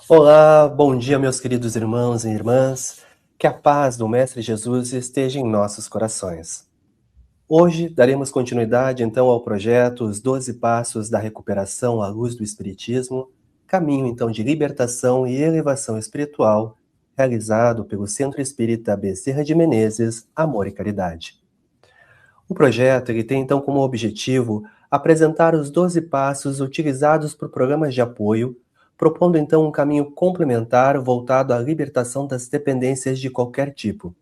Olá, bom dia, meus queridos irmãos e irmãs. Que a paz do Mestre Jesus esteja em nossos corações. Hoje daremos continuidade então ao projeto Os 12 Passos da Recuperação à Luz do Espiritismo, caminho então de libertação e elevação espiritual, realizado pelo Centro Espírita Bezerra de Menezes, Amor e Caridade. O projeto ele tem então como objetivo apresentar os 12 passos utilizados por programas de apoio, propondo então um caminho complementar voltado à libertação das dependências de qualquer tipo,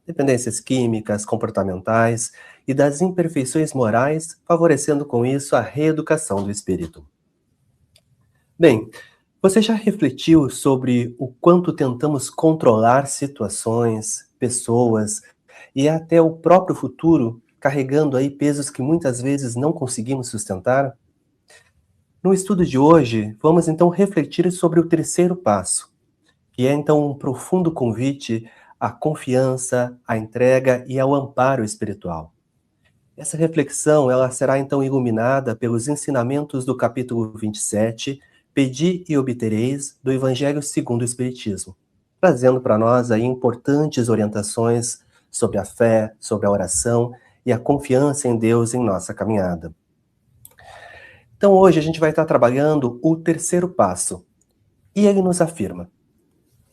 dependências químicas, comportamentais e das imperfeições morais, favorecendo com isso a reeducação do espírito. Bem, você já refletiu sobre o quanto tentamos controlar situações, pessoas e até o próprio futuro, carregando aí pesos que muitas vezes não conseguimos sustentar? No estudo de hoje, vamos então refletir sobre o terceiro passo, que é então um profundo convite à confiança, à entrega e ao amparo espiritual. Essa reflexão ela será então iluminada pelos ensinamentos do capítulo 27, Pedi e obtereis, do Evangelho segundo o Espiritismo, trazendo para nós aí importantes orientações sobre a fé, sobre a oração e a confiança em Deus em nossa caminhada. Então hoje a gente vai estar trabalhando o terceiro passo, e ele nos afirma: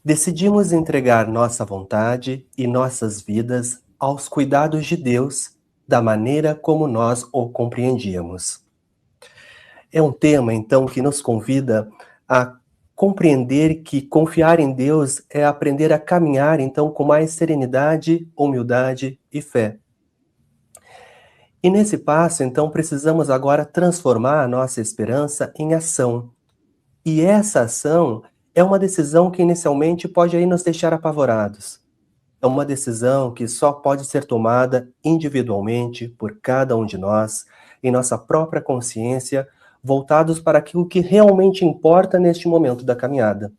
decidimos entregar nossa vontade e nossas vidas aos cuidados de Deus da maneira como nós o compreendíamos. É um tema, então, que nos convida a compreender que confiar em Deus é aprender a caminhar, então, com mais serenidade, humildade e fé. E nesse passo, então, precisamos agora transformar a nossa esperança em ação. E essa ação é uma decisão que inicialmente pode aí nos deixar apavorados. É uma decisão que só pode ser tomada individualmente por cada um de nós, em nossa própria consciência, voltados para aquilo que realmente importa neste momento da caminhada.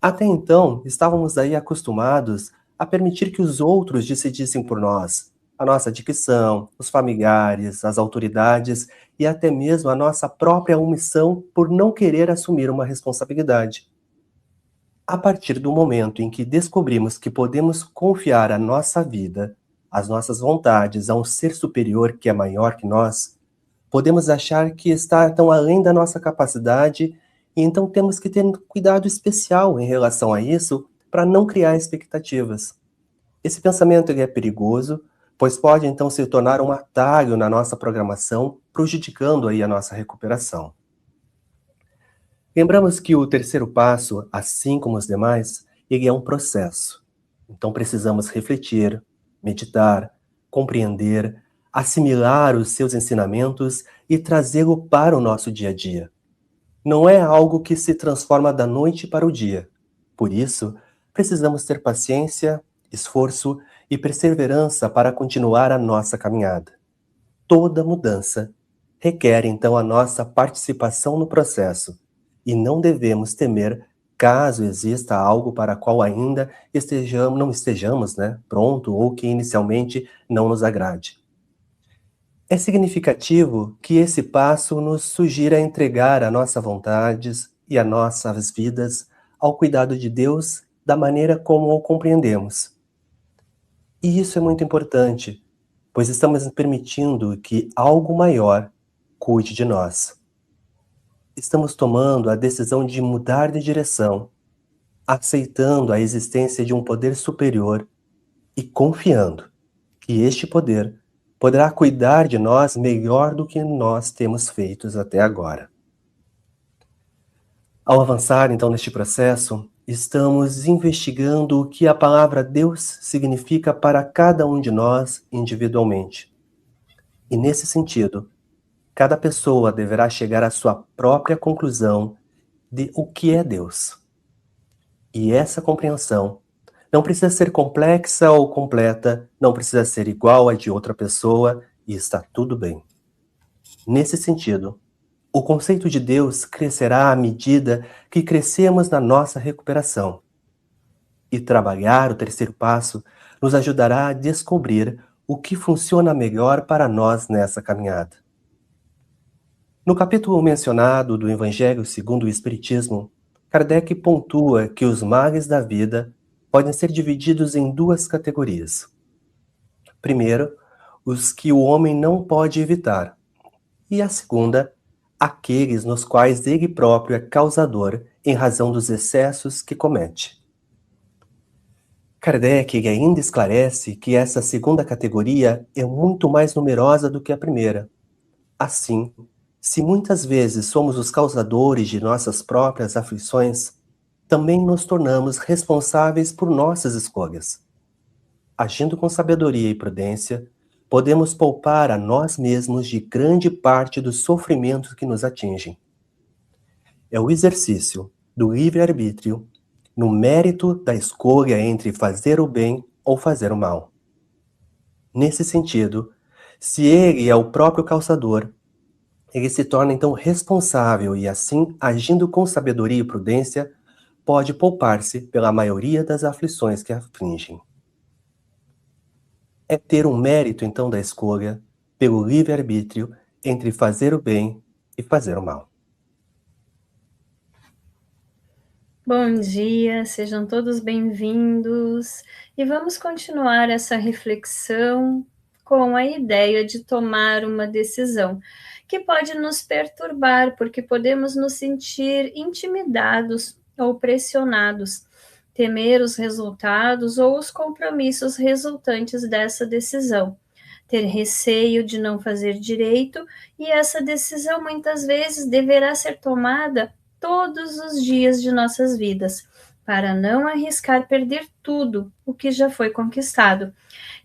Até então, estávamos aí acostumados a permitir que os outros decidissem por nós, a nossa dicção, os familiares, as autoridades e até mesmo a nossa própria omissão por não querer assumir uma responsabilidade. A partir do momento em que descobrimos que podemos confiar a nossa vida, as nossas vontades a um ser superior que é maior que nós, podemos achar que está tão além da nossa capacidade e então temos que ter um cuidado especial em relação a isso para não criar expectativas. Esse pensamento ele é perigoso, pois pode então se tornar um atalho na nossa programação, prejudicando aí a nossa recuperação. Lembramos que o terceiro passo, assim como os demais, ele é um processo. Então precisamos refletir, meditar, compreender, assimilar os seus ensinamentos e trazê-lo para o nosso dia a dia. Não é algo que se transforma da noite para o dia. Por isso, precisamos ter paciência, esforço e perseverança para continuar a nossa caminhada. Toda mudança requer então a nossa participação no processo, e não devemos temer caso exista algo para qual ainda não estejamos, pronto ou que inicialmente não nos agrade. É significativo que esse passo nos sugira entregar a nossas vontades e as nossas vidas ao cuidado de Deus da maneira como o compreendemos. E isso é muito importante, pois estamos permitindo que algo maior cuide de nós. Estamos tomando a decisão de mudar de direção, aceitando a existência de um poder superior e confiando que este poder poderá cuidar de nós melhor do que nós temos feito até agora. Ao avançar, então, neste processo, estamos investigando o que a palavra Deus significa para cada um de nós individualmente. E nesse sentido, cada pessoa deverá chegar à sua própria conclusão de o que é Deus. E essa compreensão não precisa ser complexa ou completa, não precisa ser igual a de outra pessoa, e está tudo bem. Nesse sentido, o conceito de Deus crescerá à medida que crescemos na nossa recuperação. E trabalhar o terceiro passo nos ajudará a descobrir o que funciona melhor para nós nessa caminhada. No capítulo mencionado do Evangelho segundo o Espiritismo, Kardec pontua que os males da vida podem ser divididos em duas categorias. Primeiro, os que o homem não pode evitar, e a segunda, aqueles nos quais ele próprio é causador em razão dos excessos que comete. Kardec ainda esclarece que essa segunda categoria é muito mais numerosa do que a primeira. Assim, se muitas vezes somos os causadores de nossas próprias aflições, também nos tornamos responsáveis por nossas escolhas. Agindo com sabedoria e prudência, podemos poupar a nós mesmos de grande parte dos sofrimentos que nos atingem. É o exercício do livre-arbítrio no mérito da escolha entre fazer o bem ou fazer o mal. Nesse sentido, se ele é o próprio causador, ele se torna então responsável e assim, agindo com sabedoria e prudência, pode poupar-se pela maioria das aflições que afligem. É ter um mérito então da escolha pelo livre-arbítrio entre fazer o bem e fazer o mal. Bom dia, sejam todos bem-vindos e vamos continuar essa reflexão com a ideia de tomar uma decisão que pode nos perturbar, porque podemos nos sentir intimidados ou pressionados, temer os resultados ou os compromissos resultantes dessa decisão, ter receio de não fazer direito, e essa decisão muitas vezes deverá ser tomada todos os dias de nossas vidas, para não arriscar perder tudo o que já foi conquistado.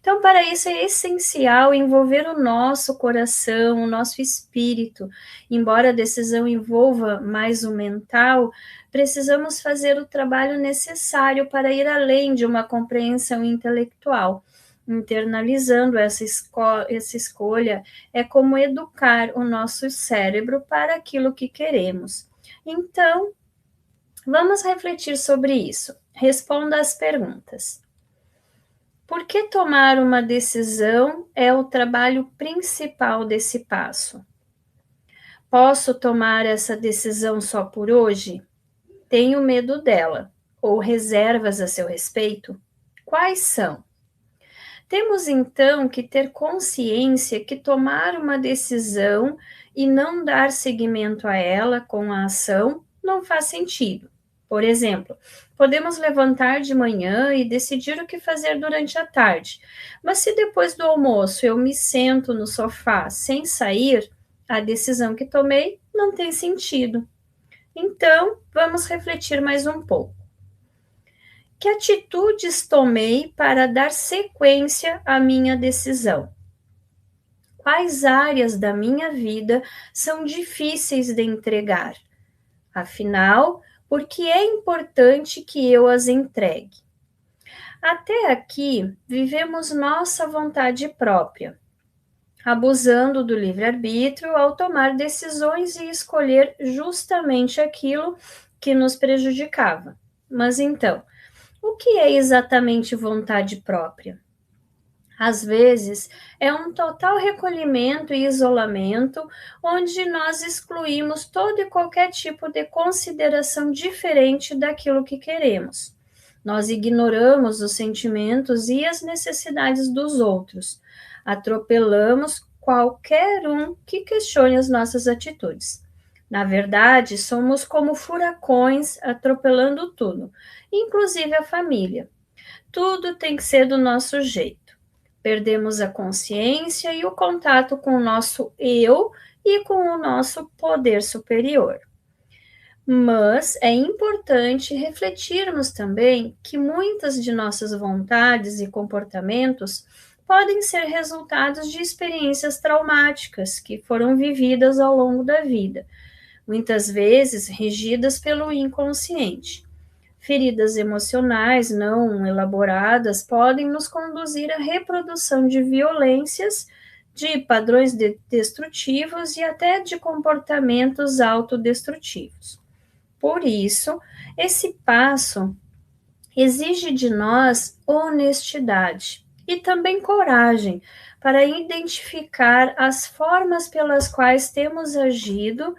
Então, para isso é essencial envolver o nosso coração, o nosso espírito. Embora a decisão envolva mais o mental, precisamos fazer o trabalho necessário para ir além de uma compreensão intelectual. Internalizando essa escolha é como educar o nosso cérebro para aquilo que queremos. Então, vamos refletir sobre isso. Responda às perguntas. Por que tomar uma decisão é o trabalho principal desse passo? Posso tomar essa decisão só por hoje? Tenho medo dela. Ou reservas a seu respeito? Quais são? Temos então que ter consciência que tomar uma decisão e não dar seguimento a ela com a ação não faz sentido. Por exemplo, podemos levantar de manhã e decidir o que fazer durante a tarde, mas se depois do almoço eu me sento no sofá sem sair, a decisão que tomei não tem sentido. Então, vamos refletir mais um pouco. Que atitudes tomei para dar sequência à minha decisão? Quais áreas da minha vida são difíceis de entregar? Afinal, por que é importante que eu as entregue? Até aqui, vivemos nossa vontade própria, abusando do livre-arbítrio ao tomar decisões e escolher justamente aquilo que nos prejudicava. Mas então, o que é exatamente vontade própria? Às vezes, é um total recolhimento e isolamento, onde nós excluímos todo e qualquer tipo de consideração diferente daquilo que queremos. Nós ignoramos os sentimentos e as necessidades dos outros. Atropelamos qualquer um que questione as nossas atitudes. Na verdade, somos como furacões atropelando tudo, inclusive a família. Tudo tem que ser do nosso jeito. Perdemos a consciência e o contato com o nosso eu e com o nosso poder superior. Mas é importante refletirmos também que muitas de nossas vontades e comportamentos podem ser resultados de experiências traumáticas que foram vividas ao longo da vida, muitas vezes regidas pelo inconsciente. Feridas emocionais não elaboradas podem nos conduzir à reprodução de violências, de padrões destrutivos e até de comportamentos autodestrutivos. Por isso, esse passo exige de nós honestidade e também coragem para identificar as formas pelas quais temos agido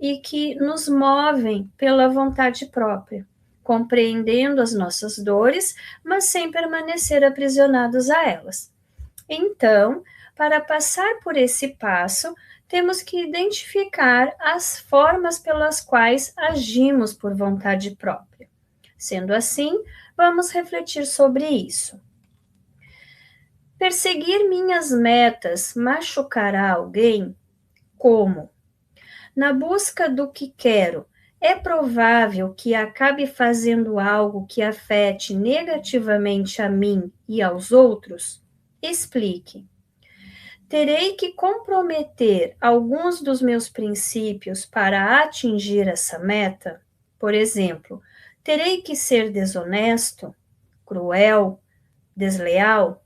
e que nos movem pela vontade própria, compreendendo as nossas dores, mas sem permanecer aprisionados a elas. Então, para passar por esse passo, temos que identificar as formas pelas quais agimos por vontade própria. Sendo assim, vamos refletir sobre isso. Perseguir minhas metas machucará alguém? Como? Na busca do que quero, é provável que acabe fazendo algo que afete negativamente a mim e aos outros? Explique. Terei que comprometer alguns dos meus princípios para atingir essa meta? Por exemplo, terei que ser desonesto, cruel, desleal?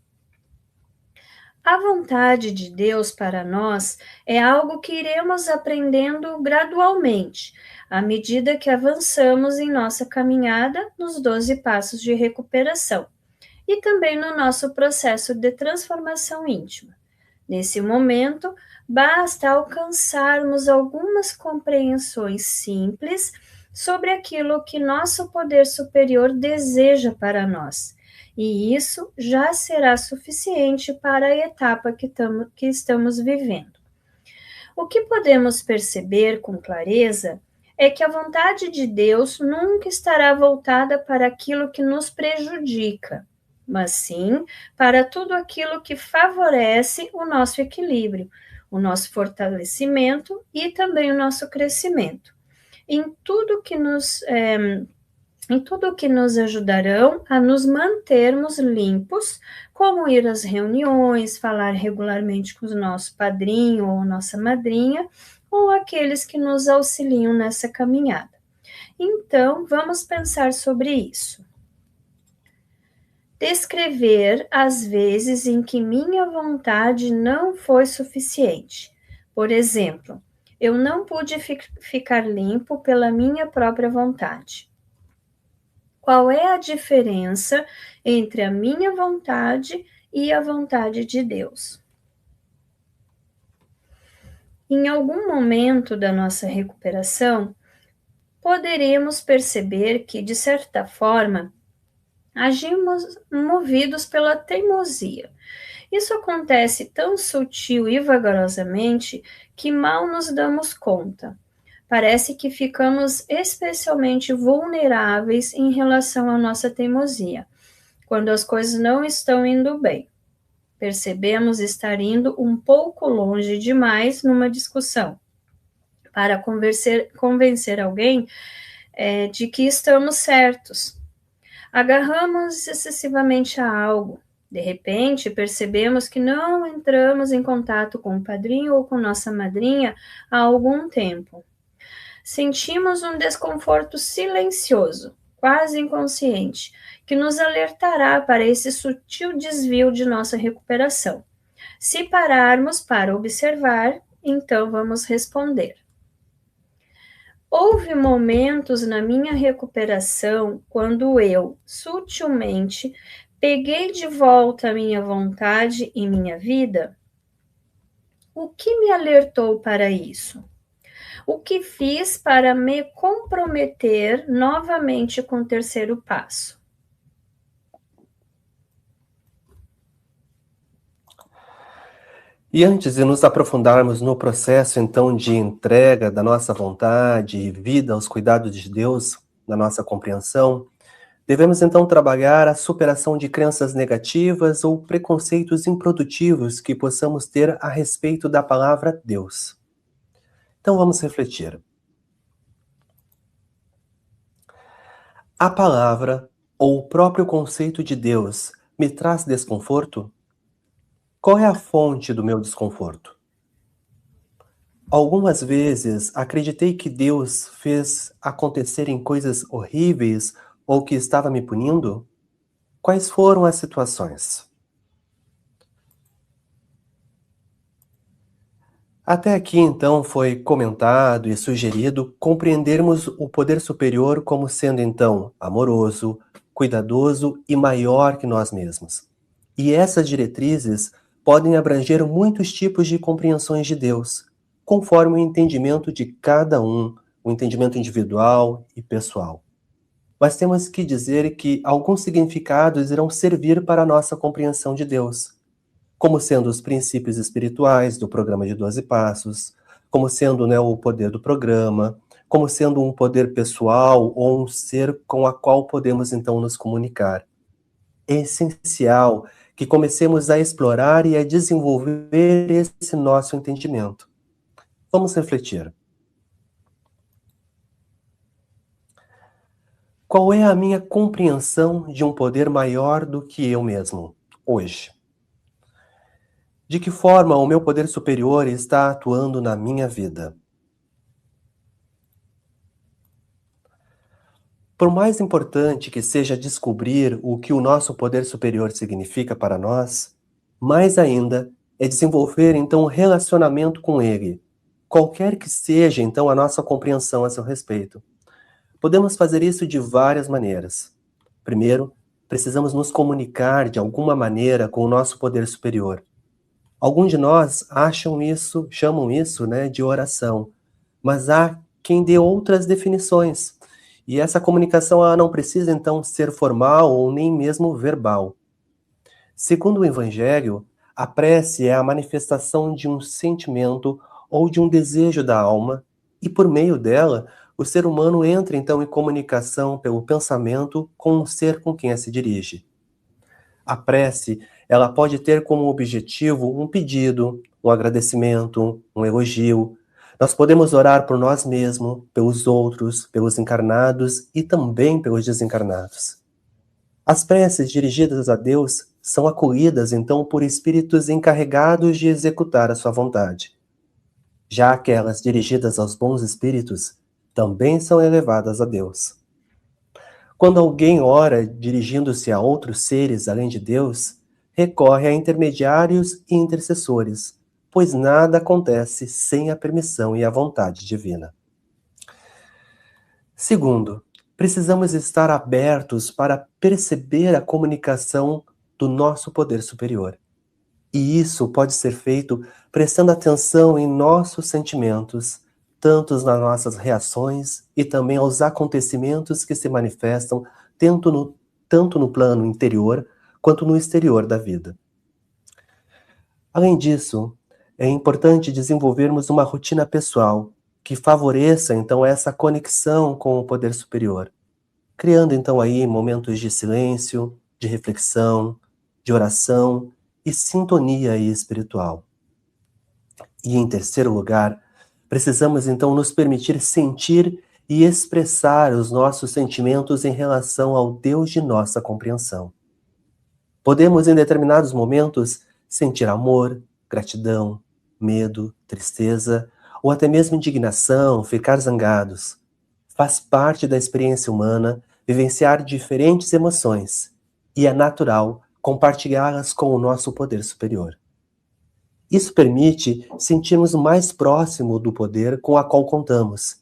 A vontade de Deus para nós é algo que iremos aprendendo gradualmente, à medida que avançamos em nossa caminhada nos 12 passos de recuperação e também no nosso processo de transformação íntima. Nesse momento, basta alcançarmos algumas compreensões simples sobre aquilo que nosso poder superior deseja para nós. E isso já será suficiente para a etapa que estamos vivendo. O que podemos perceber com clareza é que a vontade de Deus nunca estará voltada para aquilo que nos prejudica, mas sim para tudo aquilo que favorece o nosso equilíbrio, o nosso fortalecimento e também o nosso crescimento. Em tudo que nos ajudarão a nos mantermos limpos, como ir às reuniões, falar regularmente com o nosso padrinho ou nossa madrinha, ou aqueles que nos auxiliam nessa caminhada. Então, vamos pensar sobre isso. Descrever as vezes em que minha vontade não foi suficiente. Por exemplo, eu não pude ficar limpo pela minha própria vontade. Qual é a diferença entre a minha vontade e a vontade de Deus? Em algum momento da nossa recuperação, poderemos perceber que, de certa forma, agimos movidos pela teimosia. Isso acontece tão sutil e vagarosamente que mal nos damos conta. Parece que ficamos especialmente vulneráveis em relação à nossa teimosia, quando as coisas não estão indo bem. Percebemos estar indo um pouco longe demais numa discussão para convencer alguém de que estamos certos. Agarramos excessivamente a algo. De repente, percebemos que não entramos em contato com o padrinho ou com nossa madrinha há algum tempo. Sentimos um desconforto silencioso, quase inconsciente, que nos alertará para esse sutil desvio de nossa recuperação. Se pararmos para observar, então vamos responder. Houve momentos na minha recuperação quando eu, sutilmente, peguei de volta a minha vontade e minha vida? O que me alertou para isso? O que fiz para me comprometer novamente com o terceiro passo? E antes de nos aprofundarmos no processo, então, de entrega da nossa vontade e vida aos cuidados de Deus, na nossa compreensão, devemos, então, trabalhar a superação de crenças negativas ou preconceitos improdutivos que possamos ter a respeito da palavra Deus. Então, vamos refletir. A palavra ou o próprio conceito de Deus me traz desconforto? Qual é a fonte do meu desconforto? Algumas vezes acreditei que Deus fez acontecerem coisas horríveis ou que estava me punindo? Quais foram as situações? Até aqui, então, foi comentado e sugerido compreendermos o poder superior como sendo, então, amoroso, cuidadoso e maior que nós mesmos. E essas diretrizes podem abranger muitos tipos de compreensões de Deus, conforme o entendimento de cada um, o entendimento individual e pessoal. Mas temos que dizer que alguns significados irão servir para a nossa compreensão de Deus, como sendo os princípios espirituais do programa de 12 Passos, como sendo, né, o poder do programa, como sendo um poder pessoal ou um ser com a qual podemos então nos comunicar. É essencial que comecemos a explorar e a desenvolver esse nosso entendimento. Vamos refletir. Qual é a minha compreensão de um poder maior do que eu mesmo, hoje? De que forma o meu poder superior está atuando na minha vida? Por mais importante que seja descobrir o que o nosso poder superior significa para nós, mais ainda é desenvolver então um relacionamento com ele, qualquer que seja então a nossa compreensão a seu respeito. Podemos fazer isso de várias maneiras. Primeiro, precisamos nos comunicar de alguma maneira com o nosso poder superior. Alguns de nós chamam isso, né, de oração, mas há quem dê outras definições. E essa comunicação ela não precisa então ser formal ou nem mesmo verbal. Segundo o Evangelho, a prece é a manifestação de um sentimento ou de um desejo da alma, e por meio dela, o ser humano entra então em comunicação pelo pensamento com o ser com quem se dirige. A prece, ela pode ter como objetivo um pedido, um agradecimento, um elogio. Nós podemos orar por nós mesmos, pelos outros, pelos encarnados e também pelos desencarnados. As preces dirigidas a Deus são acolhidas, então, por espíritos encarregados de executar a sua vontade. Já aquelas dirigidas aos bons espíritos também são elevadas a Deus. Quando alguém ora dirigindo-se a outros seres além de Deus, recorre a intermediários e intercessores, pois nada acontece sem a permissão e a vontade divina. Segundo, precisamos estar abertos para perceber a comunicação do nosso poder superior. E isso pode ser feito prestando atenção em nossos sentimentos, tanto nas nossas reações e também aos acontecimentos que se manifestam tanto no plano interior quanto no exterior da vida. Além disso, é importante desenvolvermos uma rotina pessoal que favoreça então essa conexão com o poder superior, criando então aí momentos de silêncio, de reflexão, de oração e sintonia espiritual. E em terceiro lugar, precisamos então nos permitir sentir e expressar os nossos sentimentos em relação ao Deus de nossa compreensão. Podemos, em determinados momentos, sentir amor, gratidão, medo, tristeza, ou até mesmo indignação, ficar zangados. Faz parte da experiência humana vivenciar diferentes emoções, e é natural compartilhá-las com o nosso poder superior. Isso permite sentirmos mais próximo do poder com a qual contamos,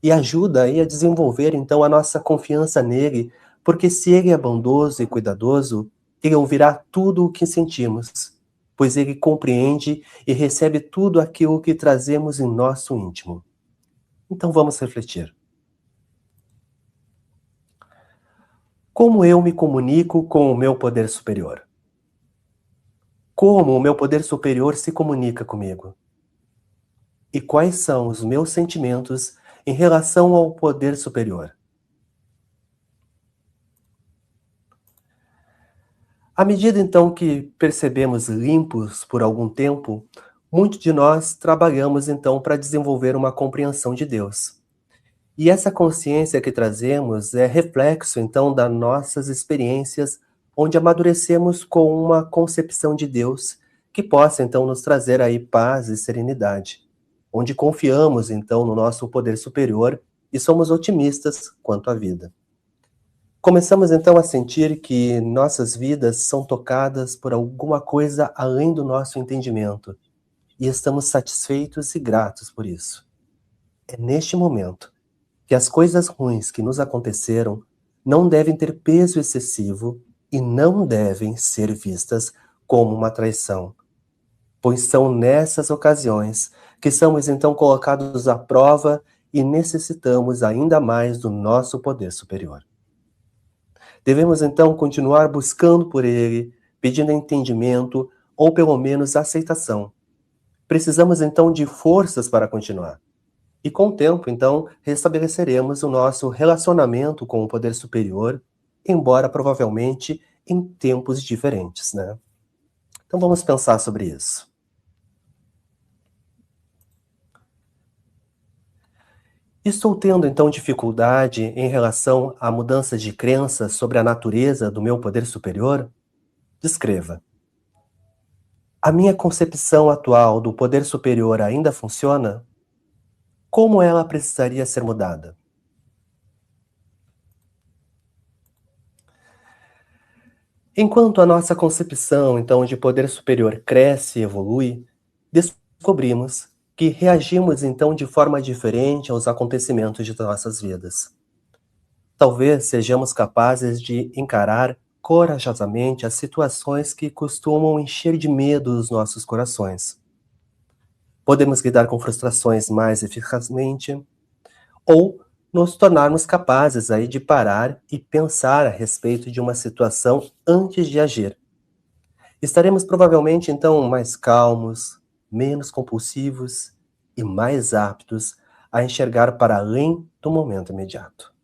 e ajuda aí a desenvolver então a nossa confiança nele, porque se ele é bondoso e cuidadoso, ele ouvirá tudo o que sentimos, pois ele compreende e recebe tudo aquilo que trazemos em nosso íntimo. Então vamos refletir. Como eu me comunico com o meu poder superior? Como o meu poder superior se comunica comigo? E quais são os meus sentimentos em relação ao poder superior? À medida então que percebemos limpos por algum tempo, muitos de nós trabalhamos então para desenvolver uma compreensão de Deus. E essa consciência que trazemos é reflexo então das nossas experiências, onde amadurecemos com uma concepção de Deus que possa então nos trazer aí paz e serenidade, onde confiamos então no nosso poder superior e somos otimistas quanto à vida. Começamos então a sentir que nossas vidas são tocadas por alguma coisa além do nosso entendimento, e estamos satisfeitos e gratos por isso. É neste momento que as coisas ruins que nos aconteceram não devem ter peso excessivo e não devem ser vistas como uma traição. pois são nessas ocasiões que somos então colocados à prova e necessitamos ainda mais do nosso poder superior. Devemos então continuar buscando por ele, pedindo entendimento ou pelo menos aceitação. Precisamos então de forças para continuar. E com o tempo, então, restabeleceremos o nosso relacionamento com o poder superior, embora provavelmente em tempos diferentes, né? Então vamos pensar sobre isso. Estou tendo então dificuldade em relação à mudança de crença sobre a natureza do meu poder superior? Descreva. A minha concepção atual do poder superior ainda funciona? Como ela precisaria ser mudada? Enquanto a nossa concepção, então, de poder superior cresce e evolui, descobrimos que reagimos, então, de forma diferente aos acontecimentos de nossas vidas. Talvez sejamos capazes de encarar corajosamente as situações que costumam encher de medo os nossos corações. Podemos lidar com frustrações mais eficazmente, ou nos tornarmos capazes aí de parar e pensar a respeito de uma situação antes de agir. Estaremos provavelmente então mais calmos, menos compulsivos e mais aptos a enxergar para além do momento imediato.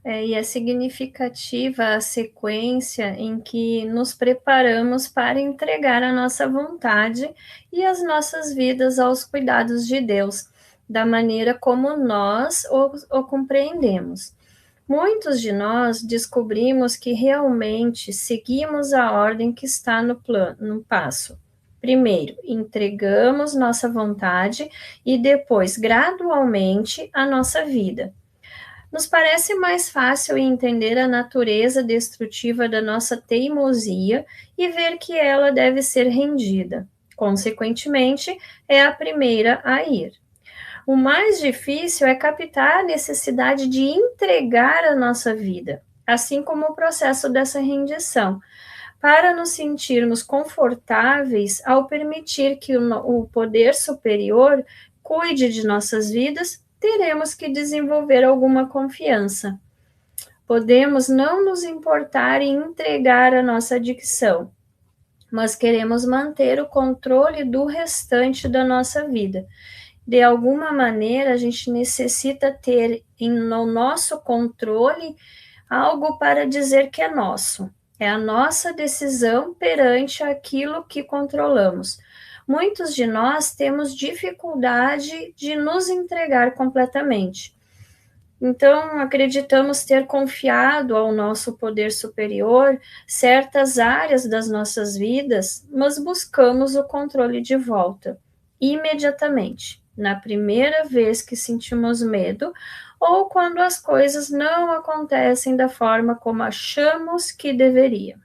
E é significativa a sequência em que nos preparamos para entregar a nossa vontade e as nossas vidas aos cuidados de Deus, da maneira como nós o compreendemos. Muitos de nós descobrimos que realmente seguimos a ordem que está no passo. Primeiro, entregamos nossa vontade e depois, gradualmente, a nossa vida. Nos parece mais fácil entender a natureza destrutiva da nossa teimosia e ver que ela deve ser rendida. Consequentemente, é a primeira a ir. O mais difícil é captar a necessidade de entregar a nossa vida, assim como o processo dessa rendição, para nos sentirmos confortáveis ao permitir que o poder superior cuide de nossas vidas. Teremos que desenvolver alguma confiança. Podemos não nos importar em entregar a nossa adicção, mas queremos manter o controle do restante da nossa vida. De alguma maneira, a gente necessita ter no nosso controle algo para dizer que é nosso. É a nossa decisão perante aquilo que controlamos. Muitos de nós temos dificuldade de nos entregar completamente. Então, acreditamos ter confiado ao nosso poder superior certas áreas das nossas vidas, mas buscamos o controle de volta, imediatamente, na primeira vez que sentimos medo ou quando as coisas não acontecem da forma como achamos que deveria.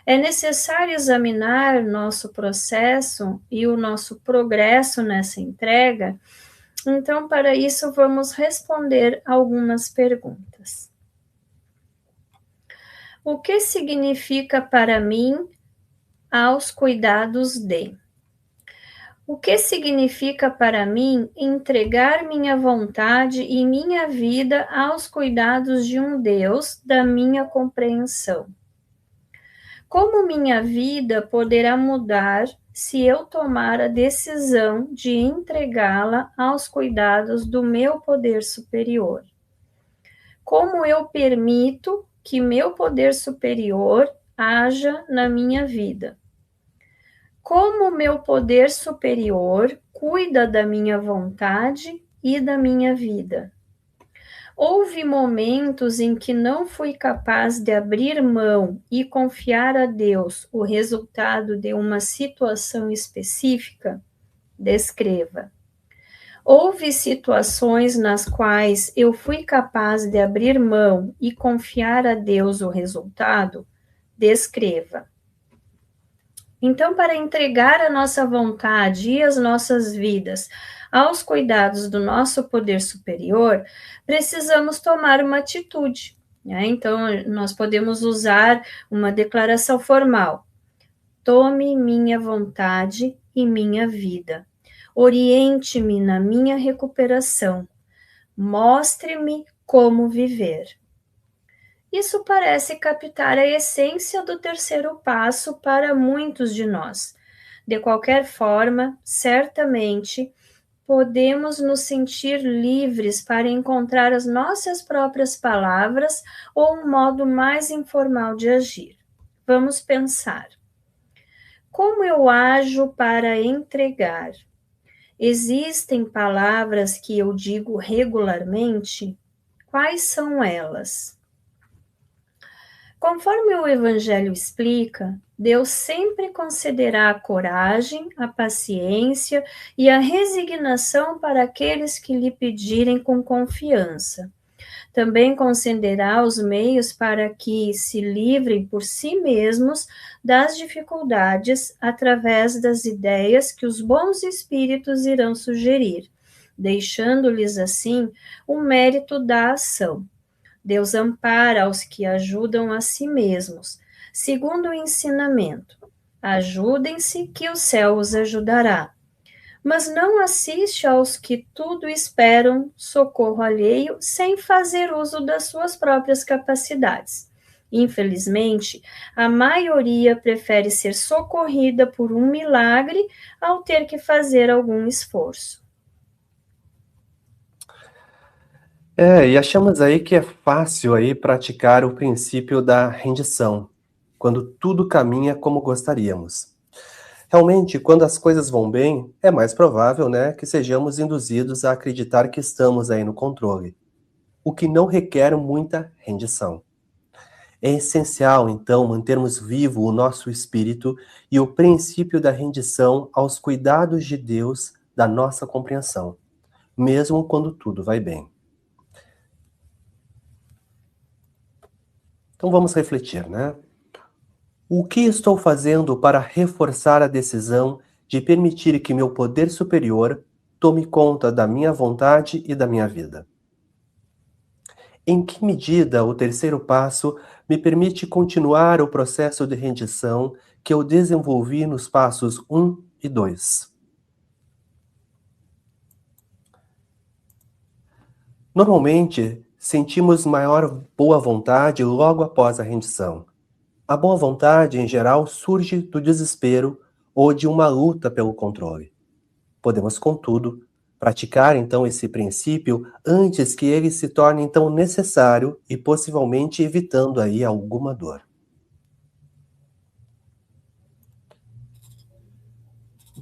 É necessário examinar nosso processo e o nosso progresso nessa entrega. Então, para isso, vamos responder algumas perguntas. O que significa para mim aos cuidados de? O que significa para mim entregar minha vontade e minha vida aos cuidados de um Deus da minha compreensão? Como minha vida poderá mudar se eu tomar a decisão de entregá-la aos cuidados do meu poder superior? Como eu permito que meu poder superior haja na minha vida? Como meu poder superior cuida da minha vontade e da minha vida? Houve momentos em que não fui capaz de abrir mão e confiar a Deus o resultado de uma situação específica? Descreva. Houve situações nas quais eu fui capaz de abrir mão e confiar a Deus o resultado? Descreva. Então, para entregar a nossa vontade e as nossas vidas aos cuidados do nosso poder superior, precisamos tomar uma atitude, né? Então, nós podemos usar uma declaração formal. tome minha vontade e minha vida. Oriente-me na minha recuperação. Mostre-me como viver. Isso parece captar a essência do terceiro passo para muitos de nós. De qualquer forma, certamente, podemos nos sentir livres para encontrar as nossas próprias palavras ou um modo mais informal de agir. Vamos pensar. Como eu ajo para entregar? Existem palavras que eu digo regularmente? Quais são elas? Conforme o Evangelho explica, Deus sempre concederá a coragem, a paciência e a resignação para aqueles que lhe pedirem com confiança. Também concederá os meios para que se livrem por si mesmos das dificuldades através das ideias que os bons espíritos irão sugerir, deixando-lhes assim o mérito da ação. Deus ampara aos que ajudam a si mesmos, segundo o ensinamento. Ajudem-se que o céu os ajudará. Mas não assiste aos que tudo esperam socorro alheio sem fazer uso das suas próprias capacidades. Infelizmente, a maioria prefere ser socorrida por um milagre ao ter que fazer algum esforço. E achamos aí que é fácil aí praticar o princípio da rendição, quando tudo caminha como gostaríamos. Realmente, quando as coisas vão bem, é mais provável, né, que sejamos induzidos a acreditar que estamos aí no controle, o que não requer muita rendição. É essencial, então, mantermos vivo o nosso espírito e o princípio da rendição aos cuidados de Deus da nossa compreensão, mesmo quando tudo vai bem. Então vamos refletir, né? O que estou fazendo para reforçar a decisão de permitir que meu poder superior tome conta da minha vontade e da minha vida? Em que medida o terceiro passo me permite continuar o processo de rendição que eu desenvolvi nos passos 1 e 2? Normalmente, sentimos maior boa vontade logo após a rendição. A boa vontade, em geral, surge do desespero ou de uma luta pelo controle. Podemos, contudo, praticar então esse princípio antes que ele se torne então necessário e possivelmente evitando aí alguma dor.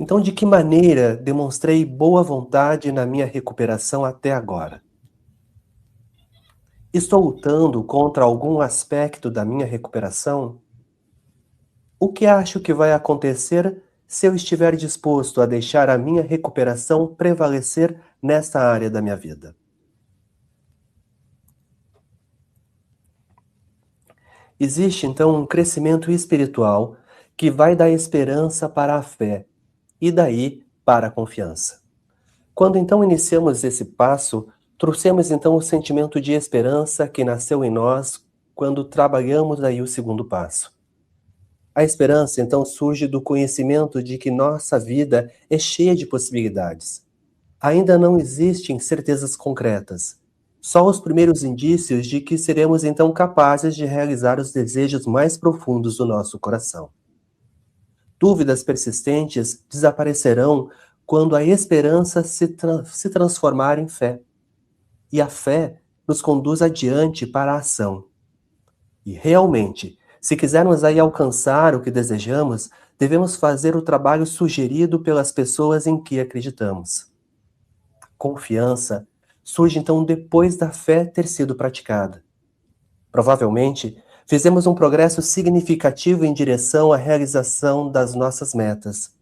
Então, de que maneira demonstrei boa vontade na minha recuperação até agora? Estou lutando contra algum aspecto da minha recuperação? O que acho que vai acontecer se eu estiver disposto a deixar a minha recuperação prevalecer nesta área da minha vida? Existe, então, um crescimento espiritual que vai da esperança para a fé e daí para a confiança. Quando então iniciamos esse passo, trouxemos então o sentimento de esperança que nasceu em nós quando trabalhamos aí o segundo passo. A esperança então surge do conhecimento de que nossa vida é cheia de possibilidades. Ainda não existem certezas concretas, só os primeiros indícios de que seremos então capazes de realizar os desejos mais profundos do nosso coração. Dúvidas persistentes desaparecerão quando a esperança se transformar em fé. E a fé nos conduz adiante para a ação. E realmente, se quisermos aí alcançar o que desejamos, devemos fazer o trabalho sugerido pelas pessoas em que acreditamos. Confiança surge então depois da fé ter sido praticada. Provavelmente, fizemos um progresso significativo em direção à realização das nossas metas.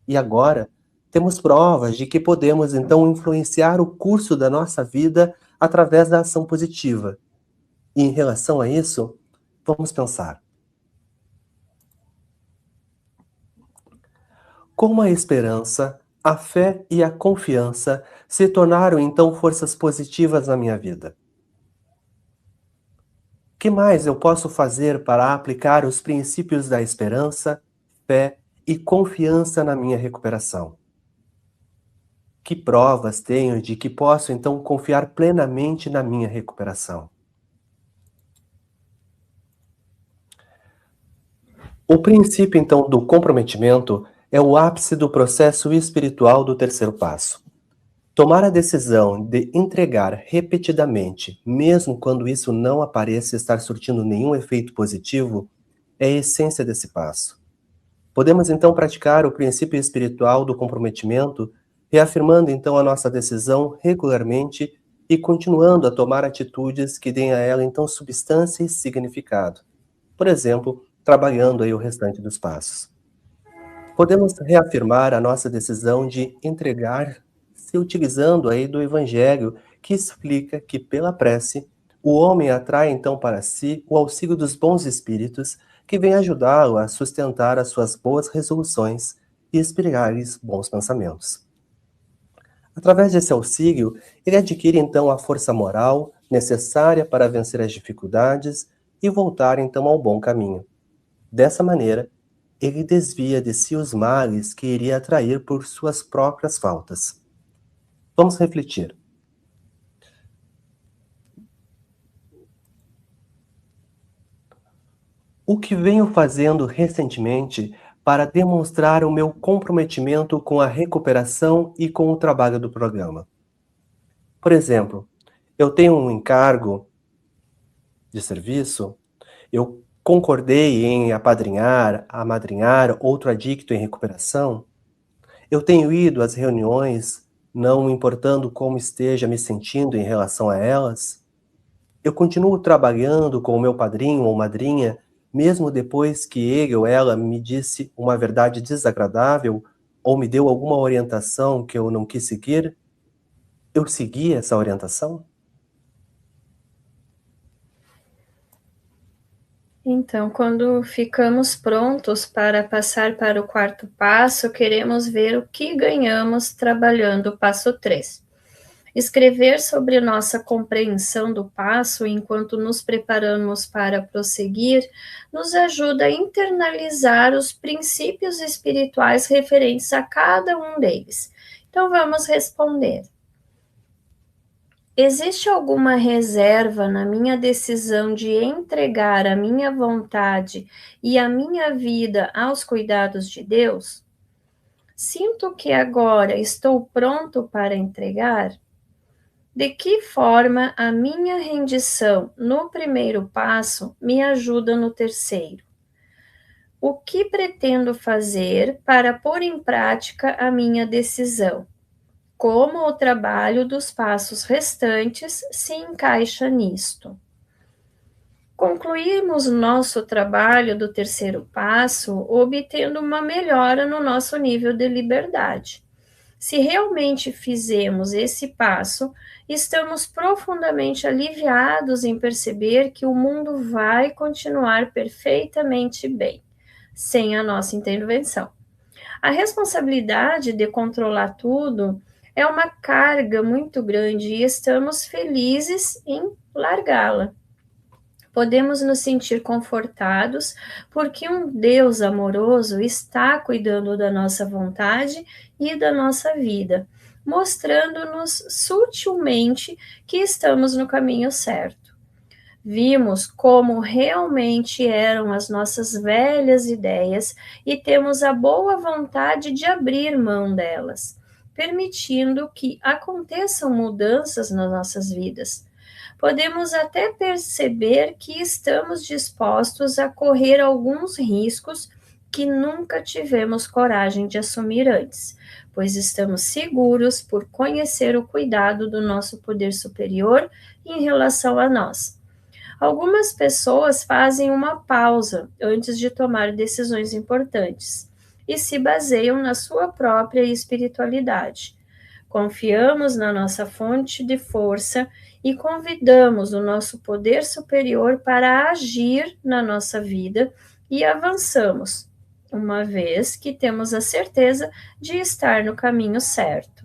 E agora, temos provas de que podemos então influenciar o curso da nossa vida através da ação positiva. E em relação a isso, vamos pensar. Como a esperança, a fé e a confiança se tornaram então forças positivas na minha vida? O que mais eu posso fazer para aplicar os princípios da esperança, fé e confiança na minha recuperação? Que provas tenho de que posso então confiar plenamente na minha recuperação? O princípio então do comprometimento é o ápice do processo espiritual do terceiro passo. Tomar a decisão de entregar repetidamente, mesmo quando isso não apareça estar surtindo nenhum efeito positivo, é a essência desse passo. Podemos então praticar o princípio espiritual do comprometimento, reafirmando então a nossa decisão regularmente e continuando a tomar atitudes que deem a ela então substância e significado. Por exemplo, trabalhando aí o restante dos passos. Podemos reafirmar a nossa decisão de entregar se utilizando aí do evangelho que explica que pela prece o homem atrai então para si o auxílio dos bons espíritos que vem ajudá-lo a sustentar as suas boas resoluções e inspirar-lhes bons pensamentos. Através desse auxílio, ele adquire então a força moral necessária para vencer as dificuldades e voltar então ao bom caminho. Dessa maneira, ele desvia de si os males que iria atrair por suas próprias faltas. Vamos refletir. O que venho fazendo recentemente para demonstrar o meu comprometimento com a recuperação e com o trabalho do programa? Por exemplo, eu tenho um encargo de serviço, eu concordei em amadrinhar outro adicto em recuperação, eu tenho ido às reuniões, não importando como esteja me sentindo em relação a elas. Eu continuo trabalhando com o meu padrinho ou madrinha, mesmo depois que ele ou ela me disse uma verdade desagradável ou me deu alguma orientação que eu não quis seguir. Eu segui essa orientação? Então, quando ficamos prontos para passar para o quarto passo, queremos ver o que ganhamos trabalhando o passo 3. Escrever sobre nossa compreensão do passo enquanto nos preparamos para prosseguir nos ajuda a internalizar os princípios espirituais referentes a cada um deles. Então, vamos responder. Existe alguma reserva na minha decisão de entregar a minha vontade e a minha vida aos cuidados de Deus? Sinto que agora estou pronto para entregar? De que forma a minha rendição no primeiro passo me ajuda no terceiro? O que pretendo fazer para pôr em prática a minha decisão? Como o trabalho dos passos restantes se encaixa nisto? Concluímos nosso trabalho do terceiro passo obtendo uma melhora no nosso nível de liberdade. Se realmente fizemos esse passo, estamos profundamente aliviados em perceber que o mundo vai continuar perfeitamente bem, sem a nossa intervenção. A responsabilidade de controlar tudo é uma carga muito grande e estamos felizes em largá-la. Podemos nos sentir confortados porque um Deus amoroso está cuidando da nossa vontade e da nossa vida, mostrando-nos sutilmente que estamos no caminho certo. Vimos como realmente eram as nossas velhas ideias e temos a boa vontade de abrir mão delas, permitindo que aconteçam mudanças nas nossas vidas. Podemos até perceber que estamos dispostos a correr alguns riscos que nunca tivemos coragem de assumir antes, pois estamos seguros por conhecer o cuidado do nosso poder superior em relação a nós. Algumas pessoas fazem uma pausa antes de tomar decisões importantes e se baseiam na sua própria espiritualidade. Confiamos na nossa fonte de força e convidamos o nosso poder superior para agir na nossa vida e avançamos, uma vez que temos a certeza de estar no caminho certo.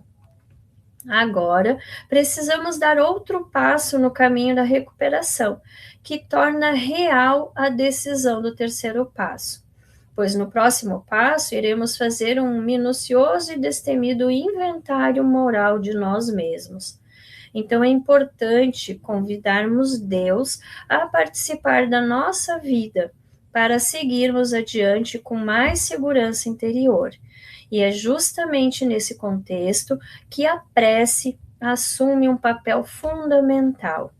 Agora, precisamos dar outro passo no caminho da recuperação, que torna real a decisão do terceiro passo. pois no próximo passo iremos fazer um minucioso e destemido inventário moral de nós mesmos. Então é importante convidarmos Deus a participar da nossa vida para seguirmos adiante com mais segurança interior. E é justamente nesse contexto que a prece assume um papel fundamental.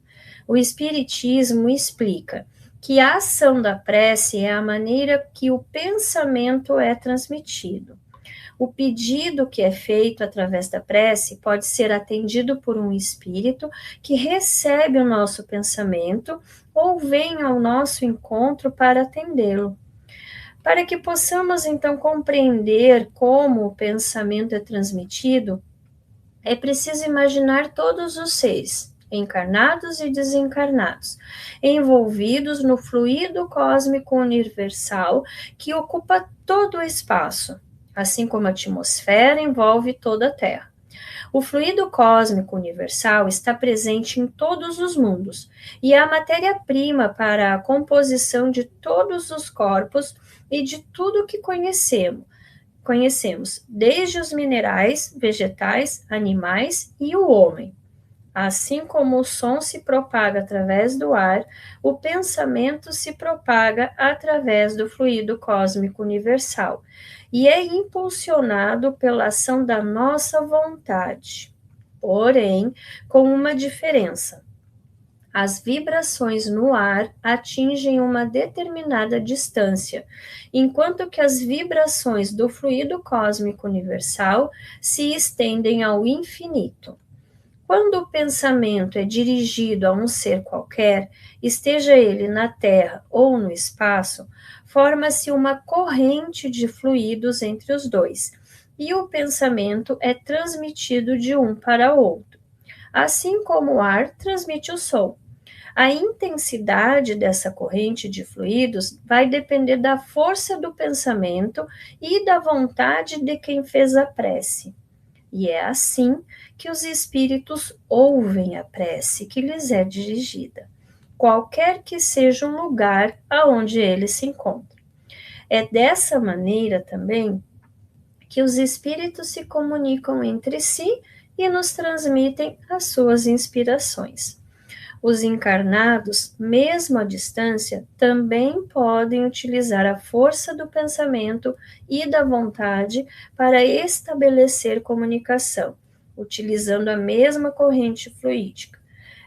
O Espiritismo explica que a ação da prece é a maneira que o pensamento é transmitido. O pedido que é feito através da prece pode ser atendido por um espírito que recebe o nosso pensamento ou vem ao nosso encontro para atendê-lo. Para que possamos então compreender como o pensamento é transmitido, é preciso imaginar todos os seres, encarnados e desencarnados, envolvidos no fluido cósmico universal que ocupa todo o espaço, assim como a atmosfera envolve toda a Terra. O fluido cósmico universal está presente em todos os mundos e é a matéria-prima para a composição de todos os corpos e de tudo que conhecemos, desde os minerais, vegetais, animais e o homem. Assim como o som se propaga através do ar, o pensamento se propaga através do fluido cósmico universal e é impulsionado pela ação da nossa vontade. Porém, com uma diferença. As vibrações no ar atingem uma determinada distância, enquanto que as vibrações do fluido cósmico universal se estendem ao infinito. Quando o pensamento é dirigido a um ser qualquer, esteja ele na Terra ou no espaço, forma-se uma corrente de fluidos entre os dois, e o pensamento é transmitido de um para outro, assim como o ar transmite o som. A intensidade dessa corrente de fluidos vai depender da força do pensamento e da vontade de quem fez a prece. E é assim que os espíritos ouvem a prece que lhes é dirigida, qualquer que seja o lugar aonde eles se encontram. É dessa maneira também que os espíritos se comunicam entre si e nos transmitem as suas inspirações. Os encarnados, mesmo à distância, também podem utilizar a força do pensamento e da vontade para estabelecer comunicação, utilizando a mesma corrente fluídica.